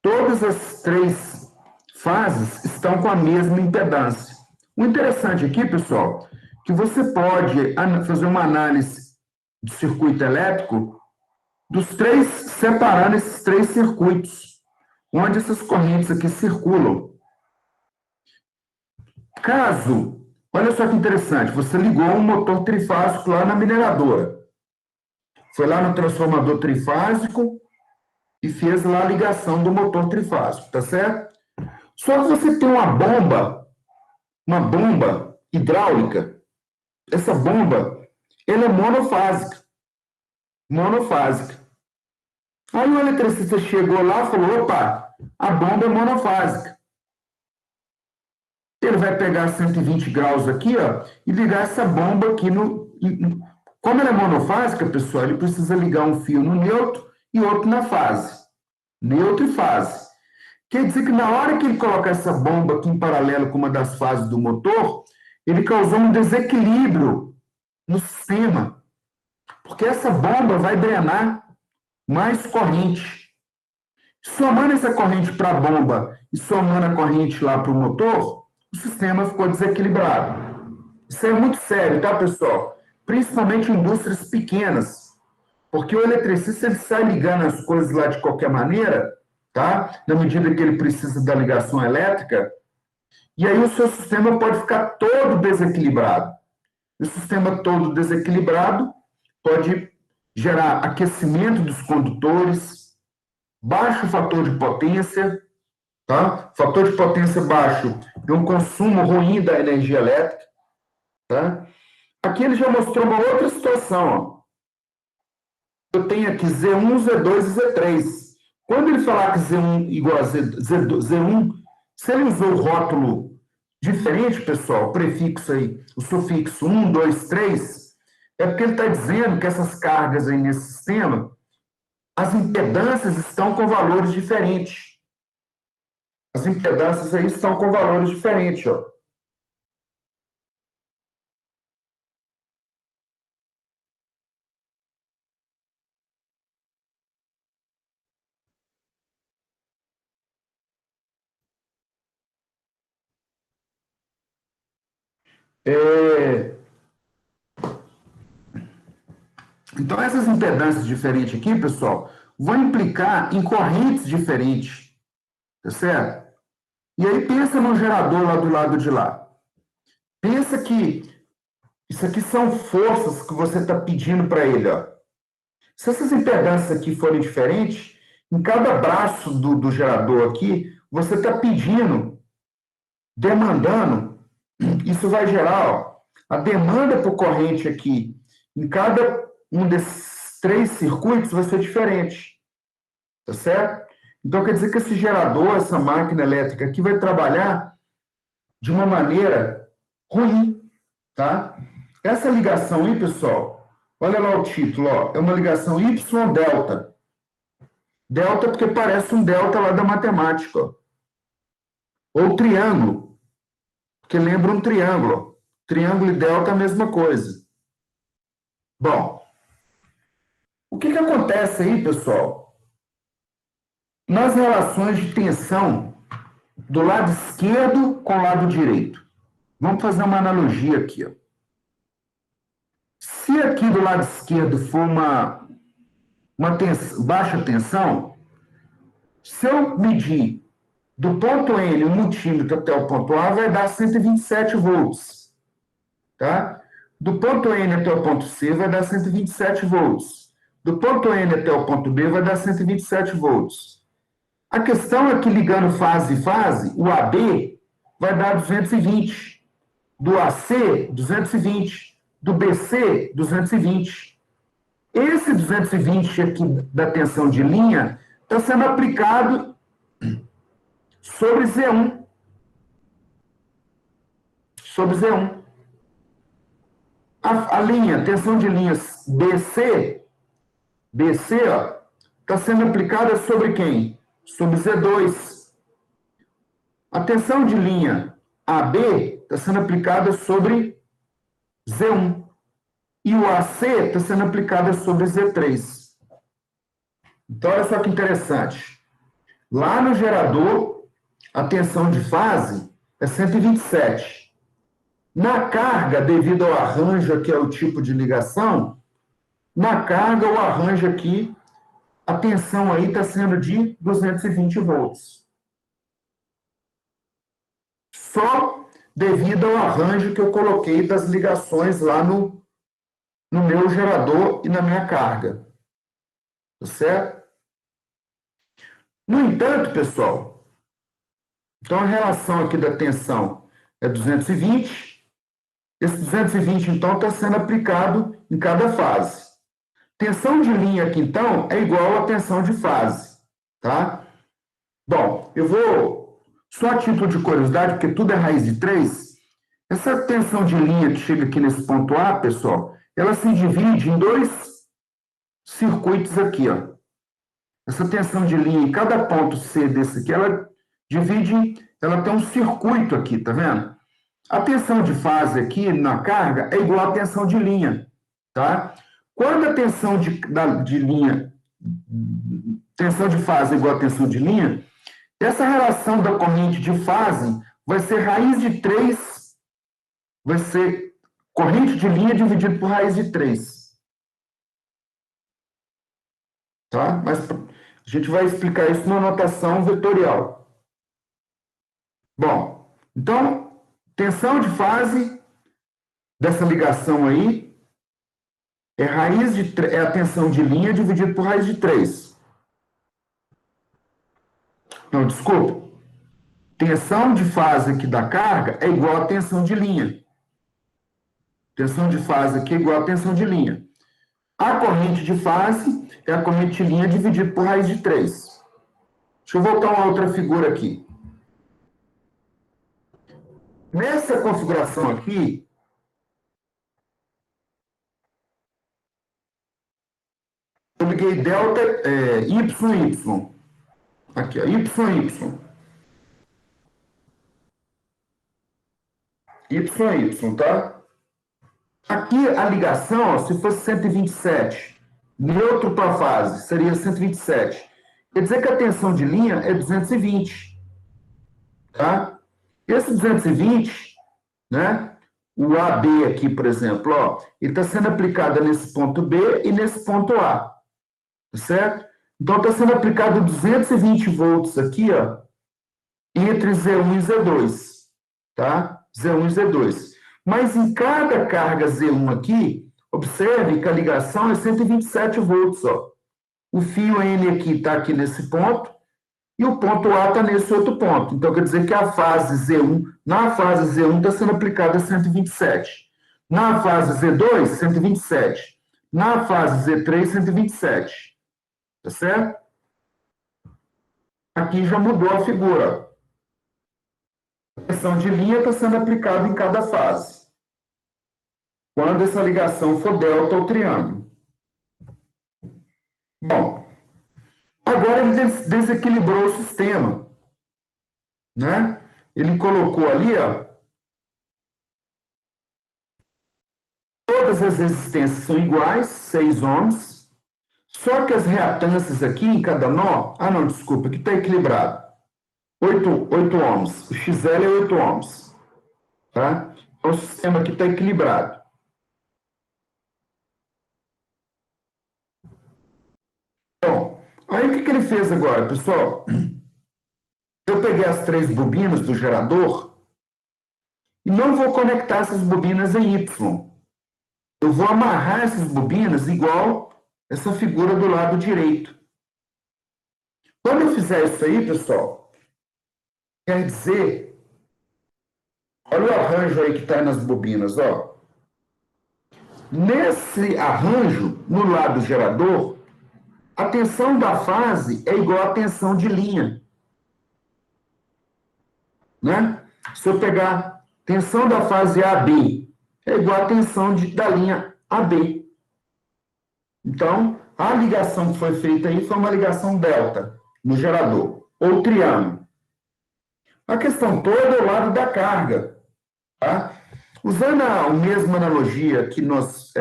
Todas as três fases estão com a mesma impedância. O interessante aqui, pessoal, que você pode fazer uma análise de circuito elétrico dos três, separando esses três circuitos, onde essas correntes aqui circulam. Caso, olha só que interessante, você ligou um motor trifásico lá na mineradora. Foi lá no transformador trifásico e fez lá a ligação do motor trifásico, tá certo? Só que você tem uma bomba hidráulica. Essa bomba, ela é monofásica. Monofásica. Aí o eletricista chegou lá e falou, opa, a bomba é monofásica. Ele vai pegar 120 graus aqui, ó, e ligar essa bomba aqui no... Como ela é monofásica, pessoal, ele precisa ligar um fio no neutro e outro na fase. Neutro e fase. Quer dizer que na hora que ele colocar essa bomba aqui em paralelo com uma das fases do motor, ele causou um desequilíbrio no sistema. Porque essa bomba vai drenar mais corrente. Somando essa corrente para a bomba e somando a corrente lá para o motor, o sistema ficou desequilibrado. Isso é muito sério, tá, pessoal? Principalmente em indústrias pequenas. Porque o eletricista ele sai ligando as coisas lá de qualquer maneira, tá? Na medida que ele precisa da ligação elétrica, e aí o seu sistema pode ficar todo desequilibrado. O sistema todo desequilibrado pode gerar aquecimento dos condutores, baixo fator de potência, tá? Fator de potência baixo é um consumo ruim da energia elétrica, tá? Aqui ele já mostrou uma outra situação, ó. Eu tenho aqui Z1, Z2 e Z3. Quando ele falar que Z1 igual a Z1, se ele usou o rótulo diferente, pessoal, o prefixo aí, o sufixo 1, 2, 3, é porque ele está dizendo que essas cargas aí nesse sistema, as impedâncias estão com valores diferentes. As impedâncias aí estão com valores diferentes, ó. É, então, essas impedâncias diferentes aqui, pessoal, vão implicar em correntes diferentes, tá certo? E aí pensa no gerador lá do lado de lá. Pensa que isso aqui são forças que você está pedindo para ele, ó. Se essas impedâncias aqui forem diferentes, em cada braço do gerador aqui, você está pedindo, demandando, isso vai gerar, ó, a demanda por corrente aqui, em cada um desses três circuitos vai ser diferente, tá certo? Então, quer dizer que esse gerador, essa máquina elétrica aqui, vai trabalhar de uma maneira ruim, tá? Essa ligação aí, pessoal, olha lá o título, ó, é uma ligação Y-delta. Delta porque parece um delta lá da matemática, ó. Ou triângulo, porque lembra um triângulo. Triângulo e delta é a mesma coisa. Bom, o que acontece aí, pessoal? Nas relações de tensão do lado esquerdo com o lado direito. Vamos fazer uma analogia aqui, ó. Se aqui do lado esquerdo for uma baixa tensão, se eu medir do ponto N, 1 multímetro até o ponto A, vai dar 127 volts. Tá? Do ponto N até o ponto C, vai dar 127 volts. Do ponto N até o ponto B, vai dar 127 volts. A questão é que, ligando fase e fase, o AB vai dar 220. Do AC, 220. Do BC, 220. Esse 220 aqui da tensão de linha está sendo aplicado sobre Z1. Sobre Z1. A linha, tensão de linhas BC, ó, está sendo aplicada sobre quem? Sobre Z2. A tensão de linha AB está sendo aplicada sobre Z1. E o AC está sendo aplicada sobre Z3. Então, olha só que interessante. Lá no gerador, a tensão de fase é 127. Na carga, devido ao arranjo, que é o tipo de ligação, na carga, o arranjo aqui, a tensão aí está sendo de 220 volts. Só devido ao arranjo que eu coloquei das ligações lá no meu gerador e na minha carga. Tá certo? No entanto, pessoal, então a relação aqui da tensão é 220. Esse 220, então, está sendo aplicado em cada fase. Tensão de linha aqui, então, é igual a tensão de fase, tá? Bom, eu vou, só a título de curiosidade, porque tudo é raiz de 3, essa tensão de linha que chega aqui nesse ponto A, pessoal, ela se divide em dois circuitos aqui, ó. Essa tensão de linha em cada ponto C desse aqui, ela tem um circuito aqui, tá vendo? A tensão de fase aqui na carga é igual à tensão de linha, tá? Quando a tensão de linha, tensão de fase é igual à tensão de linha, essa relação da corrente de fase vai ser raiz de 3, vai ser corrente de linha dividido por raiz de 3. Tá? Mas a gente vai explicar isso na notação vetorial. Bom, então, tensão de fase dessa ligação aí é a tensão de linha dividido por raiz de 3. Não, desculpa. Tensão de fase aqui da carga é igual a tensão de linha. Tensão de fase aqui é igual a tensão de linha. A corrente de fase é a corrente de linha dividida por raiz de 3. Deixa eu voltar a uma outra figura aqui. Nessa configuração aqui, estou peguei delta YY. Aqui, ó, YY. YY, tá? Aqui a ligação, ó, se fosse 127, neutro para a fase, seria 127. Quer dizer que a tensão de linha é 220, tá? Esse 220, né? O AB aqui, por exemplo, ó, ele está sendo aplicado nesse ponto B e nesse ponto A, certo? Então, está sendo aplicado 220 volts aqui, ó, entre Z1 e Z2, tá? Z1 e Z2. Mas em cada carga Z1 aqui, observe que a ligação é 127 volts, ó. O fio N aqui está aqui nesse ponto, e o ponto A está nesse outro ponto. Então, quer dizer que a fase Z1, na fase Z1 está sendo aplicada 127. Na fase Z2, 127. Na fase Z3, 127. Tá certo? Aqui já mudou a figura. A tensão de linha está sendo aplicada em cada fase. Quando essa ligação for delta ou triângulo. Bom, agora ele desequilibrou o sistema, né? Ele colocou ali, ó, todas as resistências são iguais, 6 ohms, só que as reatâncias aqui em cada nó, não, desculpa, aqui está equilibrado, 8 ohms, o XL é 8 ohms, tá? Então o sistema aqui está equilibrado. Bom, aí o que ele fez agora, pessoal? Eu peguei as 3 bobinas do gerador e não vou conectar essas bobinas em Y. Eu vou amarrar essas bobinas igual essa figura do lado direito. Quando eu fizer isso aí, pessoal, quer dizer, olha o arranjo aí que está nas bobinas, ó. Nesse arranjo, no lado gerador, a tensão da fase é igual à tensão de linha, né? Se eu pegar tensão da fase AB, é igual à tensão da linha AB. Então, a ligação que foi feita aí foi uma ligação delta no gerador, ou triângulo. A questão toda é o lado da carga, tá? Usando a mesma analogia que nós...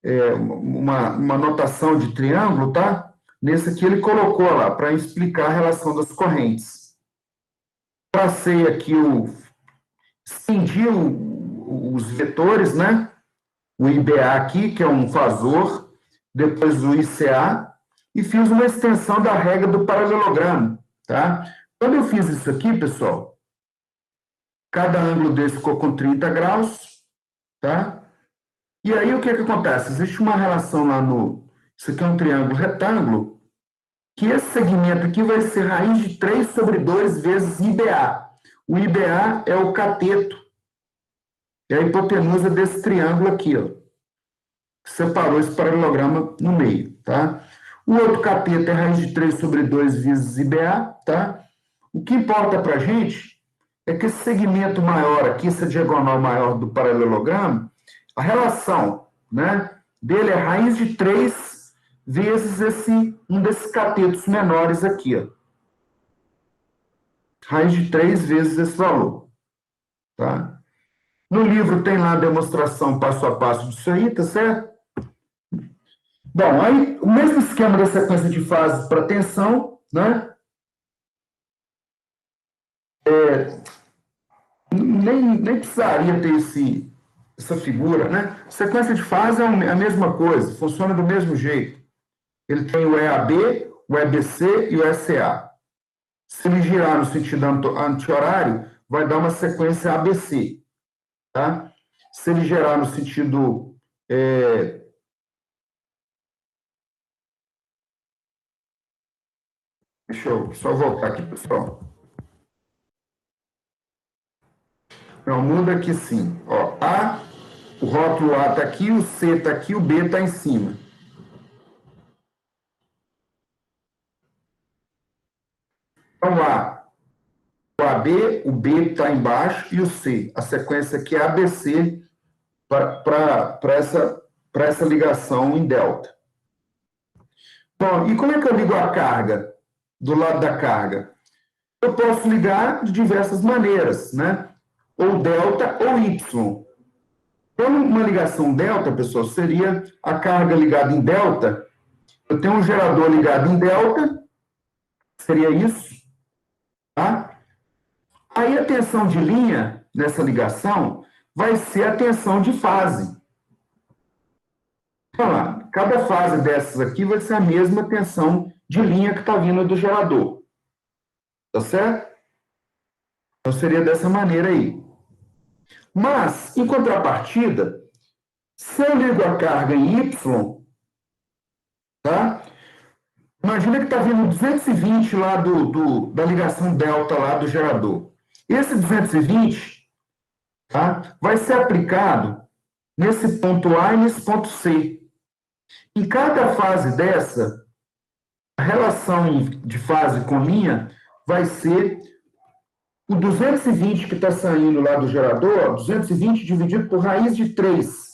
uma notação de triângulo, tá? Nesse aqui ele colocou lá, para explicar a relação das correntes. Tracei aqui estendi os vetores, né? O IBA aqui, que é um fasor, depois o ICA, e fiz uma extensão da regra do paralelogramo, tá? Quando eu fiz isso aqui, pessoal, cada ângulo desse ficou com 30 graus, tá? E aí o que acontece? Existe uma relação lá no... Isso aqui é um triângulo retângulo, que esse segmento aqui vai ser raiz de 3 sobre 2 vezes IBA. O IBA é o cateto, é a hipotenusa desse triângulo aqui, ó, que separou esse paralelogramo no meio, tá? O outro cateto é raiz de 3 sobre 2 vezes IBA, tá? O que importa para a gente é que esse segmento maior aqui, essa diagonal maior do paralelogramo, a relação, né, dele é raiz de 3 vezes um desses catetos menores aqui, ó. Raiz de 3 vezes esse valor, tá? No livro tem lá a demonstração passo a passo disso aí, tá certo? Bom, aí o mesmo esquema da sequência de fases para tensão, né? Nem precisaria ter essa figura, né? Sequência de fase é a mesma coisa, funciona do mesmo jeito. Ele tem o EAB, o EBC e o SA. Se ele girar no sentido anti-horário, vai dar uma sequência ABC, tá? Se ele girar no sentido... Deixa eu só voltar aqui, pessoal. Não, muda aqui sim. Ó, o rótulo A está aqui, o C está aqui, o B está em cima. Então, o AB, o B está embaixo e o C. A sequência aqui é ABC para essa ligação em delta. Bom, e como é que eu ligo a carga do lado da carga? Eu posso ligar de diversas maneiras, né? Ou delta ou Y. Então, uma ligação delta, pessoal, seria a carga ligada em delta. Eu tenho um gerador ligado em delta, seria isso, tá? Aí a tensão de linha nessa ligação vai ser a tensão de fase. Então, lá, cada fase dessas aqui vai ser a mesma tensão de linha que está vindo do gerador. Tá certo? Então seria dessa maneira aí. Mas, em contrapartida, se eu ligo a carga em Y, tá? Imagina que está vindo 220 lá da ligação delta lá do gerador. Esse 220, tá? Vai ser aplicado nesse ponto A e nesse ponto C. Em cada fase dessa, a relação de fase com linha vai ser o 220 que está saindo lá do gerador, 220 dividido por raiz de 3,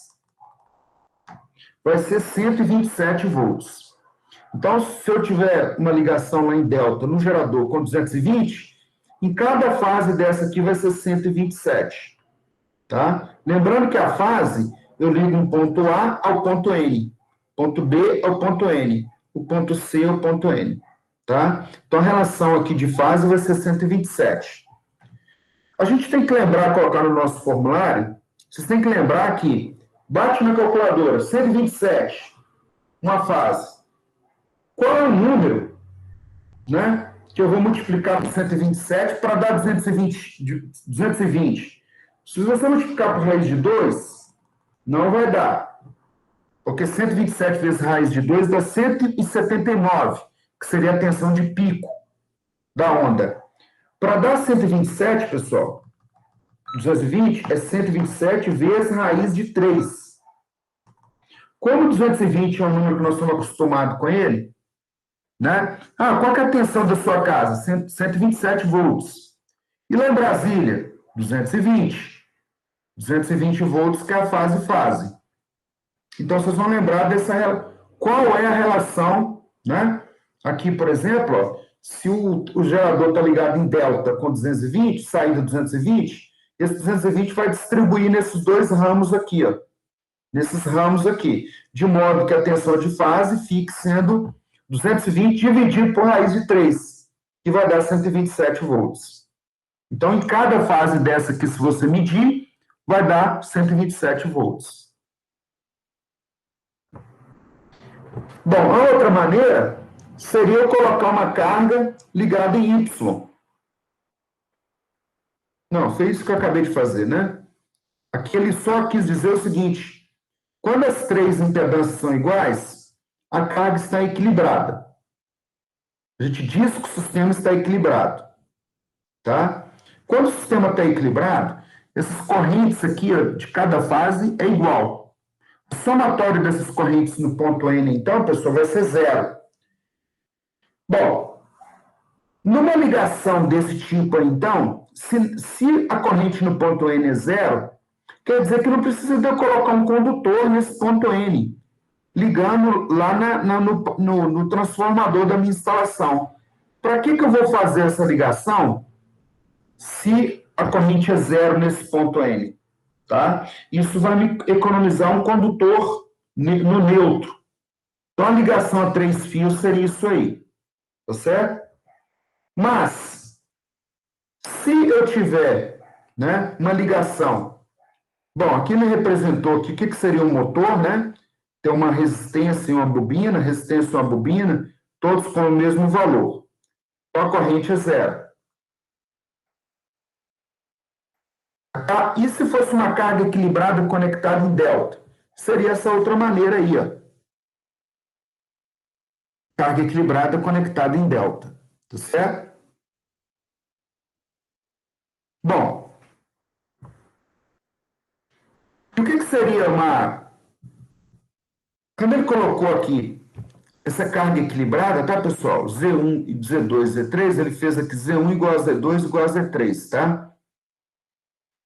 vai ser 127 volts. Então, se eu tiver uma ligação lá em delta no gerador com 220, em cada fase dessa aqui vai ser 127. Tá? Lembrando que a fase, eu ligo um ponto A ao ponto N, ponto B ao ponto N, o ponto C ao ponto N. Tá? Então, a relação aqui de fase vai ser 127. A gente tem que lembrar, colocar no nosso formulário, vocês têm que lembrar que bate na calculadora, 127, uma fase. Qual é o número, né, que eu vou multiplicar por 127 para dar 220? Se você multiplicar por raiz de 2, não vai dar. Porque 127 vezes raiz de 2 dá 179, que seria a tensão de pico da onda. Para dar 127, pessoal, 220 é 127 vezes raiz de 3. Como 220 é um número que nós estamos acostumados com ele, né? Qual que é a tensão da sua casa? 127 volts. E lá em Brasília? 220. 220 volts, que é a fase-fase. Então, vocês vão lembrar dessa... Qual é a relação, né? Aqui, por exemplo, ó, se o gerador está ligado em delta com 220, saída 220, esse 220 vai distribuir nesses dois ramos aqui, ó. Nesses ramos aqui. De modo que a tensão de fase fique sendo 220 dividido por raiz de 3, que vai dar 127 volts. Então, em cada fase dessa aqui, se você medir, vai dar 127 volts. Bom, a outra maneira seria eu colocar uma carga ligada em Y. Não, foi isso que eu acabei de fazer, né? Aqui ele só quis dizer o seguinte: quando as três impedâncias são iguais, a carga está equilibrada. A gente diz que o sistema está equilibrado. Tá? Quando o sistema está equilibrado, essas correntes aqui, ó, de cada fase é igual. O somatório dessas correntes no ponto N, então, pessoal, vai ser zero. Bom, numa ligação desse tipo aí, então, se a corrente no ponto N é zero, quer dizer que não precisa de eu colocar um condutor nesse ponto N, ligando lá no transformador da minha instalação. Para que eu vou fazer essa ligação se a corrente é zero nesse ponto N? Tá? Isso vai me economizar um condutor no neutro. Então, a ligação a 3 fios seria isso aí. Tá certo? Mas, se eu tiver, né, uma ligação... Bom, aqui ele representou aqui o que seria um motor, né? Tem uma resistência e uma bobina, resistência e uma bobina, todos com o mesmo valor. Então, a corrente é zero. E se fosse uma carga equilibrada conectada em delta? Seria essa outra maneira aí, ó. Carga equilibrada conectada em delta. Tá certo? Bom, o que seria uma... Quando ele colocou aqui essa carga equilibrada, tá, pessoal? Z1, Z2, Z3, ele fez aqui Z1 igual a Z2 igual a Z3, tá?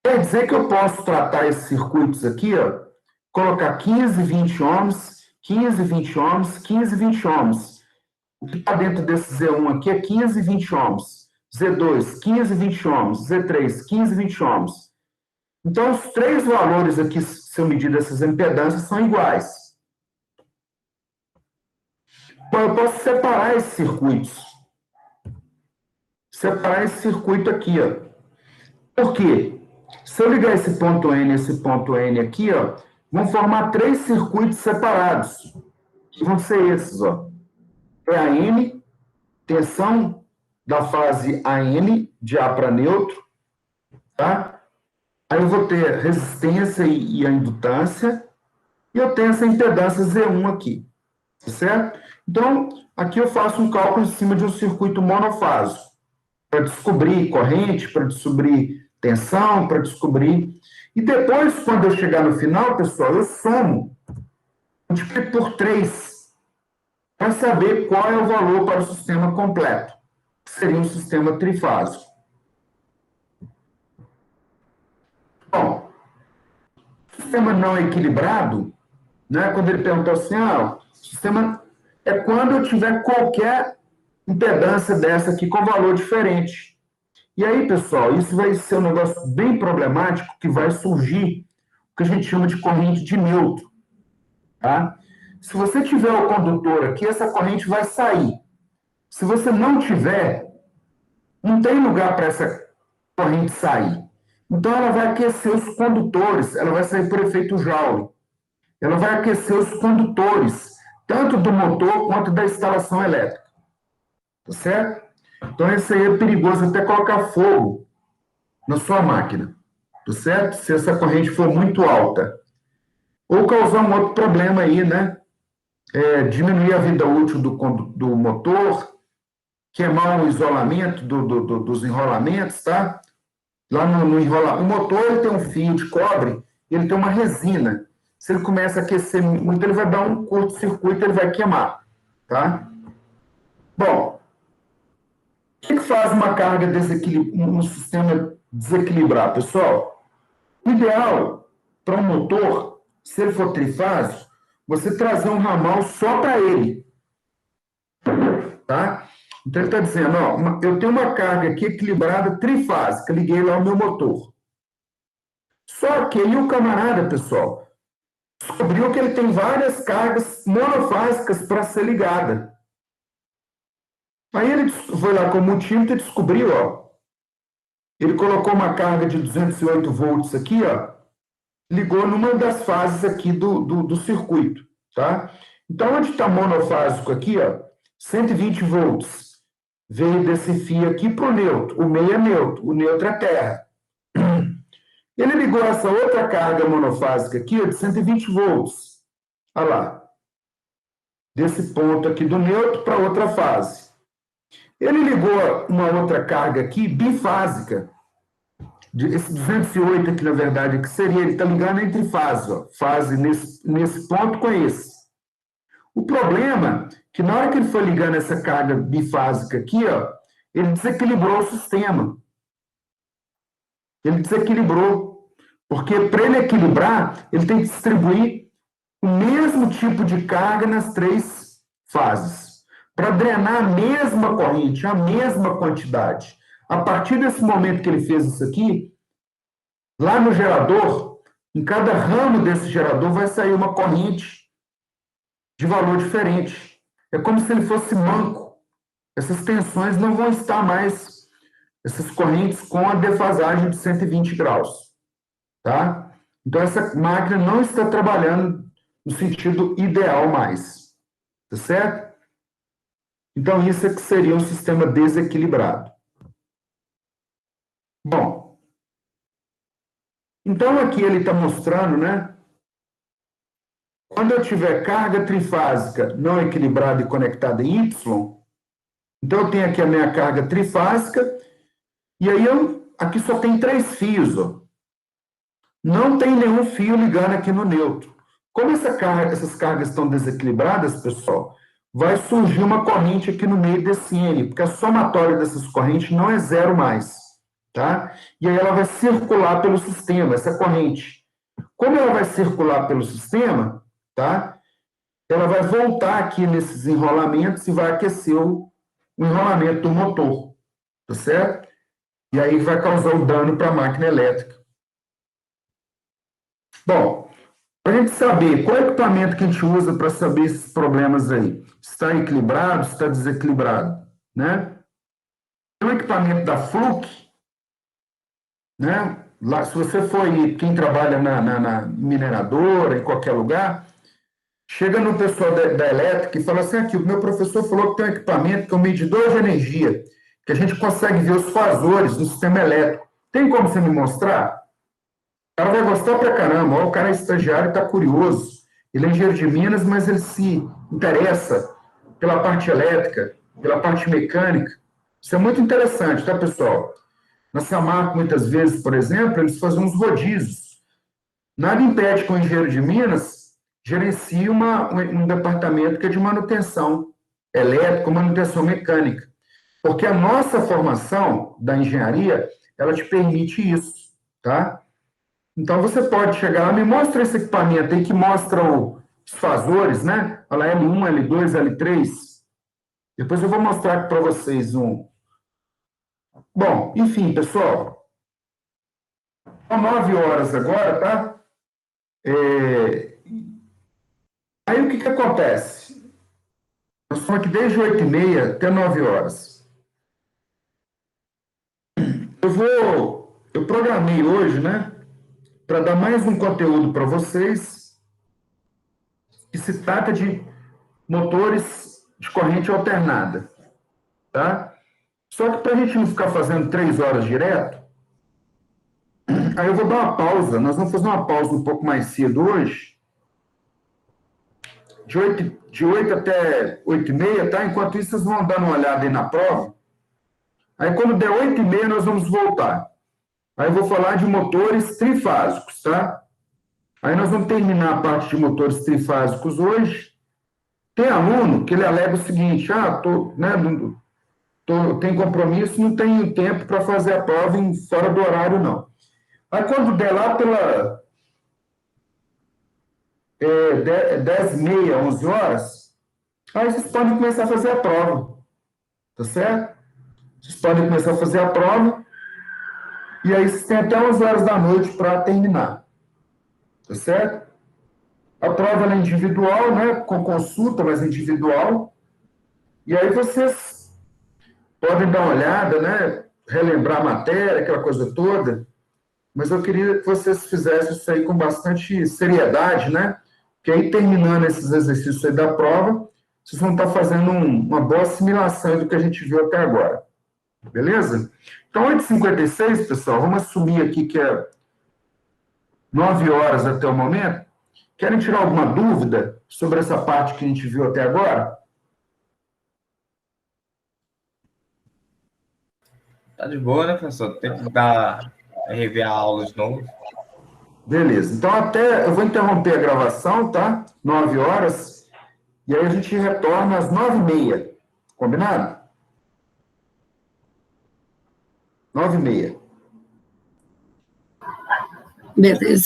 Quer dizer que eu posso tratar esses circuitos aqui, ó, colocar 15, 20 ohms, 15, 20 ohms, 15, 20 ohms. O que está dentro desse Z1 aqui é 15 e 20 ohms. Z2, 15 e 20 ohms. Z3, 15 e 20 ohms. Então, os três valores aqui, se eu medir dessas impedâncias, são iguais. Bom, eu posso separar esses circuitos. Separar esse circuito aqui, ó. Por quê? Se eu ligar esse ponto N e esse ponto N aqui, ó, vão formar três circuitos separados. Que vão ser esses, ó. É a N, tensão da fase AN, de A para neutro, tá? Aí eu vou ter resistência e a indutância, e eu tenho essa impedância Z1 aqui, certo? Então, aqui eu faço um cálculo em cima de um circuito monofásico, para descobrir corrente, para descobrir tensão, para descobrir... E depois, quando eu chegar no final, pessoal, eu somo, multiplico por 3, para saber qual é o valor para o sistema completo, que seria um sistema trifásico. Bom, sistema não equilibrado, né, quando ele perguntou assim, sistema é quando eu tiver qualquer impedância dessa aqui com valor diferente. E aí, pessoal, isso vai ser um negócio bem problemático que vai surgir o que a gente chama de corrente de neutro. Tá? Se você tiver o condutor aqui, essa corrente vai sair. Se você não tiver, não tem lugar para essa corrente sair. Então, ela vai aquecer os condutores, ela vai sair por efeito Joule. Ela vai aquecer os condutores, tanto do motor quanto da instalação elétrica. Tá certo? Então, isso aí é perigoso até colocar fogo na sua máquina. Tá certo? Se essa corrente for muito alta. Ou causar um outro problema aí, né? Diminuir a vida útil do motor, queimar o isolamento dos enrolamentos, tá? Lá no enrolamento. O motor ele tem um fio de cobre e ele tem uma resina. Se ele começa a aquecer muito, ele vai dar um curto-circuito, ele vai queimar, tá? Bom, o que faz uma carga um sistema desequilibrar, pessoal? O ideal para um motor, se ele for trifásico, você trazer um ramal só para ele, tá? Então ele está dizendo, eu tenho uma carga aqui equilibrada trifásica, liguei lá o meu motor. Só que aí o camarada, pessoal, descobriu que ele tem várias cargas monofásicas para ser ligada. Aí ele foi lá com o multímetro e descobriu, ele colocou uma carga de 208 volts aqui, ligou numa das fases aqui do circuito, tá? Então, onde está monofásico aqui, 120 volts, veio desse fio aqui para o neutro. O meio é neutro, o neutro é terra. Ele ligou essa outra carga monofásica aqui, de 120 volts. Olha lá. Desse ponto aqui do neutro para outra fase. Ele ligou uma outra carga aqui, bifásica. Esse 208 aqui, na verdade, que seria, ele está ligando entre fases, fase nesse ponto com esse. O problema é que na hora que ele foi ligando essa carga bifásica aqui, ele desequilibrou o sistema. Ele desequilibrou. Porque para ele equilibrar, ele tem que distribuir o mesmo tipo de carga nas três fases. Para drenar a mesma corrente, a mesma quantidade. A partir desse momento que ele fez isso aqui, lá no gerador, em cada ramo desse gerador vai sair uma corrente de valor diferente. É como se ele fosse manco. Essas tensões não vão estar mais, essas correntes com a defasagem de 120 graus. Tá? Então, essa máquina não está trabalhando no sentido ideal mais. Tá certo? Então, isso é que seria um sistema desequilibrado. Bom, então aqui ele está mostrando, né? Quando eu tiver carga trifásica não equilibrada e conectada em Y, então eu tenho aqui a minha carga trifásica, e aí aqui só tem 3 fios, Não tem nenhum fio ligando aqui no neutro. Como essas cargas estão desequilibradas, pessoal, vai surgir uma corrente aqui no meio desse N, porque a somatória dessas correntes não é zero mais, tá? E aí ela vai circular pelo sistema, essa corrente. Como ela vai circular pelo sistema, tá? ela vai voltar aqui nesses enrolamentos e vai aquecer o enrolamento do motor, tá certo? E aí vai causar o dano para a máquina elétrica. Bom, para a gente saber qual é o equipamento que a gente usa para saber esses problemas aí, se está equilibrado, se está desequilibrado, né? Tem o equipamento da Fluke, né? Lá, se você for aí, quem trabalha na mineradora, em qualquer lugar, chega no pessoal da elétrica e fala assim, aqui, o meu professor falou que tem um equipamento que é um medidor de energia, que a gente consegue ver os fasores do sistema elétrico. Tem como você me mostrar? O cara vai gostar pra caramba. Ó, o cara é estagiário, está curioso. Ele é engenheiro de Minas, mas ele se interessa pela parte elétrica, pela parte mecânica. Isso é muito interessante, tá, pessoal? Na Samarco, muitas vezes, por exemplo, eles fazem uns rodízios. Nada impede que o engenheiro de Minas gerencie um departamento que é de manutenção elétrica, manutenção mecânica. Porque a nossa formação da engenharia, ela te permite isso, tá? Então, você pode chegar lá, me mostra esse equipamento aí que mostra os fasores, né? Olha lá, L1, L2, L3. Depois eu vou mostrar aqui para vocês um. Bom, enfim, pessoal, são 9 horas agora, tá? Aí o que que acontece? Nós estamos aqui desde 8h30 até 9 horas. Eu programei hoje, né, para dar mais um conteúdo para vocês, que se trata de motores de corrente alternada, tá? Só que para a gente não ficar fazendo 3 horas direto, aí eu vou dar uma pausa. Nós vamos fazer uma pausa um pouco mais cedo hoje, de oito até 8h30, tá? Enquanto isso, vocês vão dando uma olhada aí na prova. Aí, quando der 8h30, nós vamos voltar. Aí eu vou falar de motores trifásicos, tá? Aí nós vamos terminar a parte de motores trifásicos hoje. Tem aluno que ele alega o seguinte, tem compromisso, não tenho tempo para fazer a prova fora do horário, não. Aí quando der lá pela 10h30, 11 horas, aí vocês podem começar a fazer a prova, tá certo? Vocês podem começar a fazer a prova, e aí vocês têm até 11 horas da noite para terminar, tá certo? A prova é individual, né? Com consulta, mas individual. E aí vocês podem dar uma olhada, né? Relembrar a matéria, aquela coisa toda. Mas eu queria que vocês fizessem isso aí com bastante seriedade, né? Porque aí, terminando esses exercícios aí da prova, vocês vão estar fazendo uma boa assimilação do que a gente viu até agora. Beleza? Então, 8h56, pessoal, vamos assumir aqui que é 9 horas até o momento. Querem tirar alguma dúvida sobre essa parte que a gente viu até agora? Tá de boa, né, professor? Tem que rever a aula de novo. Beleza. Então, eu vou interromper a gravação, tá? 9 horas. E aí a gente retorna às 9h30. Combinado? 9h30. Beleza.